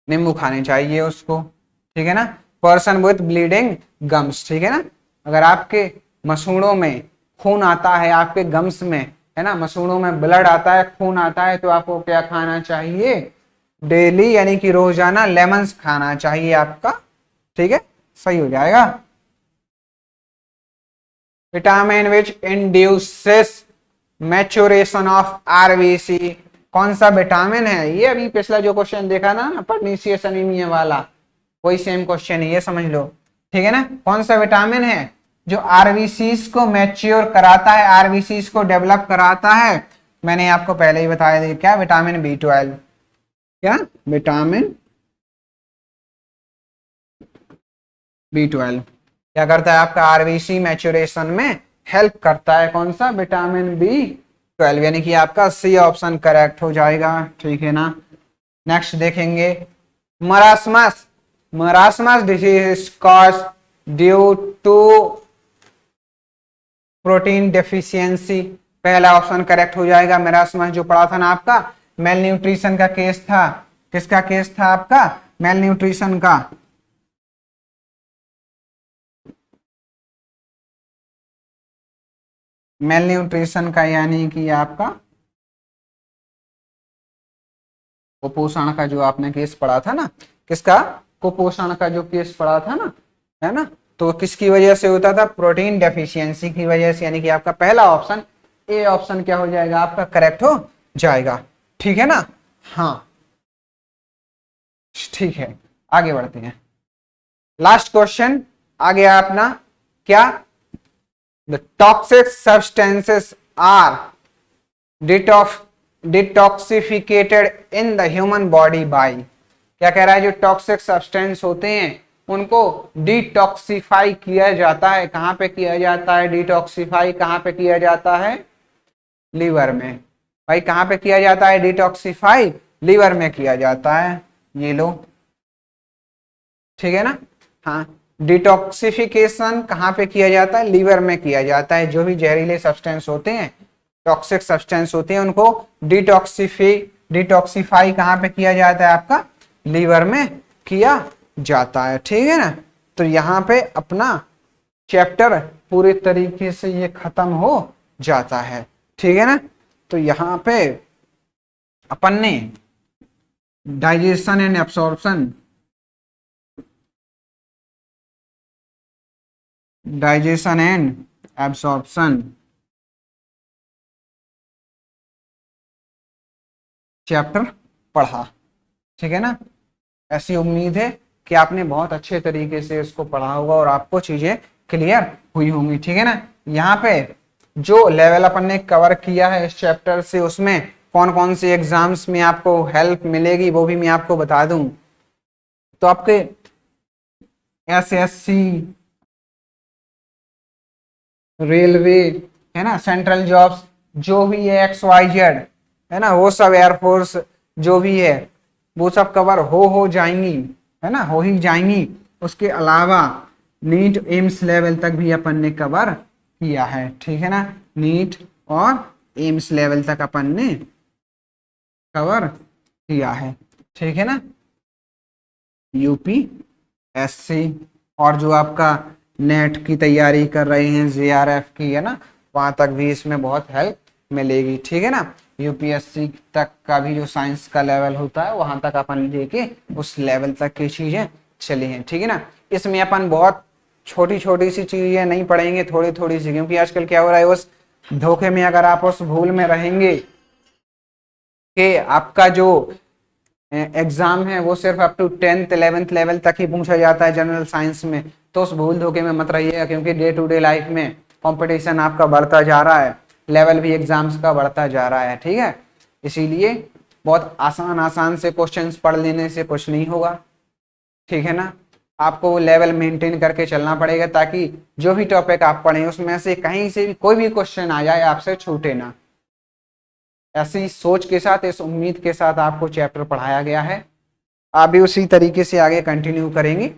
नींबू खानी चाहिए उसको, ठीक है ना। पर्सन विथ ब्लीडिंग गम्स, ठीक है ना। अगर आपके मसूड़ों में खून आता है, आपके गम्स में, है ना, मसूड़ों में ब्लड आता है, खून आता है, तो आपको क्या खाना चाहिए, डेली, यानी कि रोजाना लेमन्स खाना चाहिए आपका, ठीक है, सही हो जाएगा। Vitamin which induces maturation of RBC, कौन सा विटामिन है ये, अभी पिछला जो क्वेश्चन देखा ना पर्नीशियस अनीमिया वाला, वही सेम क्वेश्चन है, ये समझ लो, ठीक है ना। कौन सा विटामिन है जो आरबीसीज को मैच्योर कराता है, आरबीसीज को डेवलप कराता है, मैंने आपको पहले ही बताया था, क्या, विटामिन B12, क्या, विटामिन B12 क्या करता है, आपका आरबीसी मैच्योरेशन में हेल्प करता है, कौन सा, विटामिन B12, यानी कि आपका सी ऑप्शन करेक्ट हो जाएगा, ठीक है ना। नेक्स्ट देखेंगे, marasmus, marasmus disease cause due to protein deficiency, पहला ऑप्शन करेक्ट हो जाएगा। मरासमस जो पढ़ा था ना आपका, मेल न्यूट्रिशन का केस था, किसका केस था आपका, मेल न्यूट्रिशन का, मेल न्यूट्रिशन का, यानी कि आपका कुपोषण का जो आपने केस पढ़ा था ना, किसका, कुपोषण का जो केस पढ़ा था ना, है ना। तो किसकी वजह से होता था, प्रोटीन डेफिशिएंसी की वजह से, यानी कि आपका पहला ऑप्शन, ए ऑप्शन क्या हो जाएगा आपका, करेक्ट हो जाएगा, ठीक है ना। हाँ, ठीक है, आगे बढ़ते हैं। लास्ट क्वेश्चन आ गया अपना, क्या, the toxic substances are detoxificated in the human body by, क्या कह रहा है, जो टॉक्सिक सब्सटेंस होते हैं उनको डिटॉक्सिफाई किया जाता है, कहां पे किया जाता है, डिटॉक्सिफाई कहां पे किया जाता है, लीवर में, भाई कहां पे किया जाता है डिटॉक्सिफाई, लीवर में किया जाता है, ये लो, ठीक है ना। हाँ, डिटॉक्सिफिकेशन कहाँ पे किया जाता है, लीवर में किया जाता है। जो भी जहरीले सब्सटेंस होते हैं, टॉक्सिक सब्सटेंस होते हैं, उनको डिटॉक्सिफाई कहाँ पे किया जाता है, आपका लीवर में किया जाता है, ठीक है ना। तो यहाँ पे अपना चैप्टर पूरे तरीके से ये खत्म हो जाता है, ठीक है ना। तो यहाँ पे अपन ने digestion and absorption, digestion and absorption chapter पढ़ा, ठीक है ना। ऐसी उम्मीद है कि आपने बहुत अच्छे तरीके से इसको पढ़ा होगा और आपको चीजें क्लियर हुई होंगी, ठीक है ना। यहाँ पे जो लेवल अपन ने कवर किया है इस चैप्टर से, उसमें कौन कौन से एग्जाम्स में आपको हेल्प मिलेगी वो भी मैं आपको बता दूं। तो आपके SSC, रेलवे, है ना, सेंट्रल जॉब्स जो भी है, XYZ, है ना, वो सब, एयरफोर्स जो भी है, वो सब कवर हो जाएंगी, है ना, हो ही जाएंगी। उसके अलावा नीट एम्स लेवल तक भी अपन ने कवर किया है, ठीक है ना। नीट और एम्स लेवल तक अपन ने कवर किया है, ठीक है ना। यूपीएससी और जो आपका नेट की तैयारी कर रहे हैं, जेआरएफ की, है ना, वहां तक भी इसमें बहुत हेल्प मिलेगी, ठीक है ना। यूपीएससी तक का भी जो साइंस का लेवल होता है वहां तक अपन लेके उस लेवल तक की चीजें चली हैं, ठीक है ना। इसमें अपन बहुत छोटी छोटी सी चीजें नहीं पढ़ेंगे, थोड़ी थोड़ी सी, क्योंकि आजकल क्या हो रहा है, उस धोखे में अगर आप उस भूल में रहेंगे कि आपका जो एग्जाम है वो सिर्फ up to 10th 11th level तक ही पूछा जाता है जनरल साइंस में, तो उस भूल धोखे में मत रहिएगा, क्योंकि डे टू डे लाइफ में कंपटीशन आपका बढ़ता जा रहा है, लेवल भी एग्जाम्स का बढ़ता जा रहा है, ठीक है। इसीलिए बहुत आसान आसान से क्वेश्चंस पढ़ लेने से कुछ नहीं होगा, ठीक है ना। आपको वो लेवल मेंटेन करके चलना पड़ेगा, ताकि जो भी टॉपिक आप पढ़ें उसमें से कहीं से भी कोई भी क्वेश्चन आ जाए आपसे छूटे ना। ऐसी सोच के साथ, इस उम्मीद के साथ आपको चैप्टर पढ़ाया गया है, आप भी उसी तरीके से आगे कंटिन्यू करेंगे,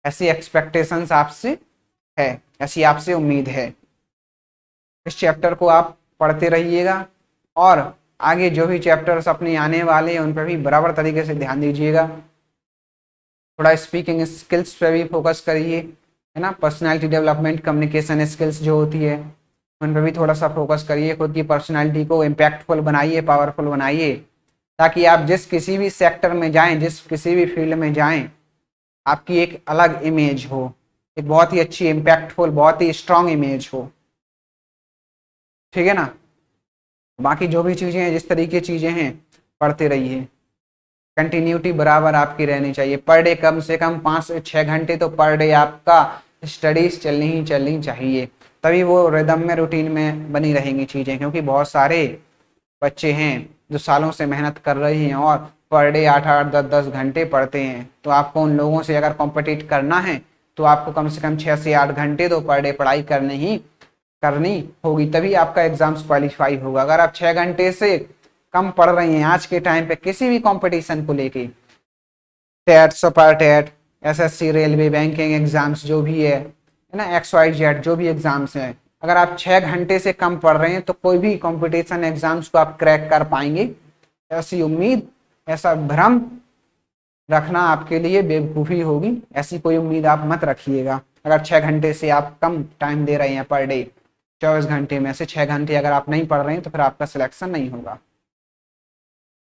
ऐसी एक्सपेक्टेशंस आपसे है, ऐसी आपसे उम्मीद है। इस चैप्टर को आप पढ़ते रहिएगा और आगे जो भी चैप्टर्स अपने आने वाले हैं उन पर भी बराबर तरीके से ध्यान दीजिएगा। थोड़ा स्पीकिंग स्किल्स पे भी फोकस करिए, है ना। पर्सनालिटी डेवलपमेंट, कम्युनिकेशन स्किल्स जो होती है उन पर भी थोड़ा सा फोकस करिए, खुद की पर्सनालिटी को इम्पैक्टफुल बनाइए, पावरफुल बनाइए, ताकि आप जिस किसी भी सेक्टर में जाएं, जिस किसी भी फील्ड में जाएं, आपकी एक अलग इमेज हो, एक बहुत ही अच्छी इम्पैक्टफुल, बहुत ही स्ट्रांग इमेज हो, ठीक है ना। बाकी जो भी चीज़ें हैं, जिस तरीके चीज़ें हैं, पढ़ते रहिए, कंटिन्यूटी बराबर आपकी रहनी चाहिए। पर डे कम से कम 5 से 6 घंटे तो पर डे आपका स्टडीज चलनी चाहिए, तभी वो रिदम में, रूटीन में बनी रहेंगी चीज़ें, क्योंकि बहुत सारे बच्चे हैं जो सालों से मेहनत कर रहे हैं और पर डे 8-8 10-10 घंटे पढ़ते हैं। तो आपको उन लोगों से अगर कॉम्पिटिट करना है तो आपको कम से कम 6 से 8 घंटे तो पर डे पढ़ाई करनी होगी, तभी आपका एग्जाम्स क्वालिफाई होगा। अगर आप 6 घंटे से कम पढ़ रहे हैं आज के टाइम पे किसी भी कंपटीशन को लेके, TET, super TET, SSC, railway, banking exams जो भी है ना, XYZ जो भी एग्जाम्स हैं, अगर आप 6 घंटे से कम पढ़ रहे हैं तो कोई भी कंपटीशन एग्जाम्स को आप क्रैक कर पाएंगे, ऐसी उम्मीद, ऐसा भ्रम रखना आपके लिए बेवकूफ़ी होगी। ऐसी कोई उम्मीद आप मत रखिएगा। अगर 6 घंटे से आप कम टाइम दे रहे हैं पर डे, 24 घंटे में से 6 घंटे अगर आप नहीं पढ़ रहे हैं तो फिर आपका सिलेक्शन नहीं होगा,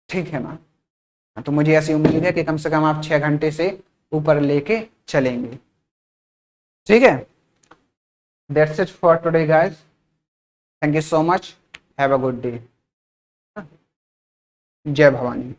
ठीक है ना। तो मुझे ऐसी उम्मीद है कि कम से कम आप 6 घंटे से ऊपर लेके चलेंगे, ठीक है। That's it for today guys, thank you so much, have a good day, जय भवानी।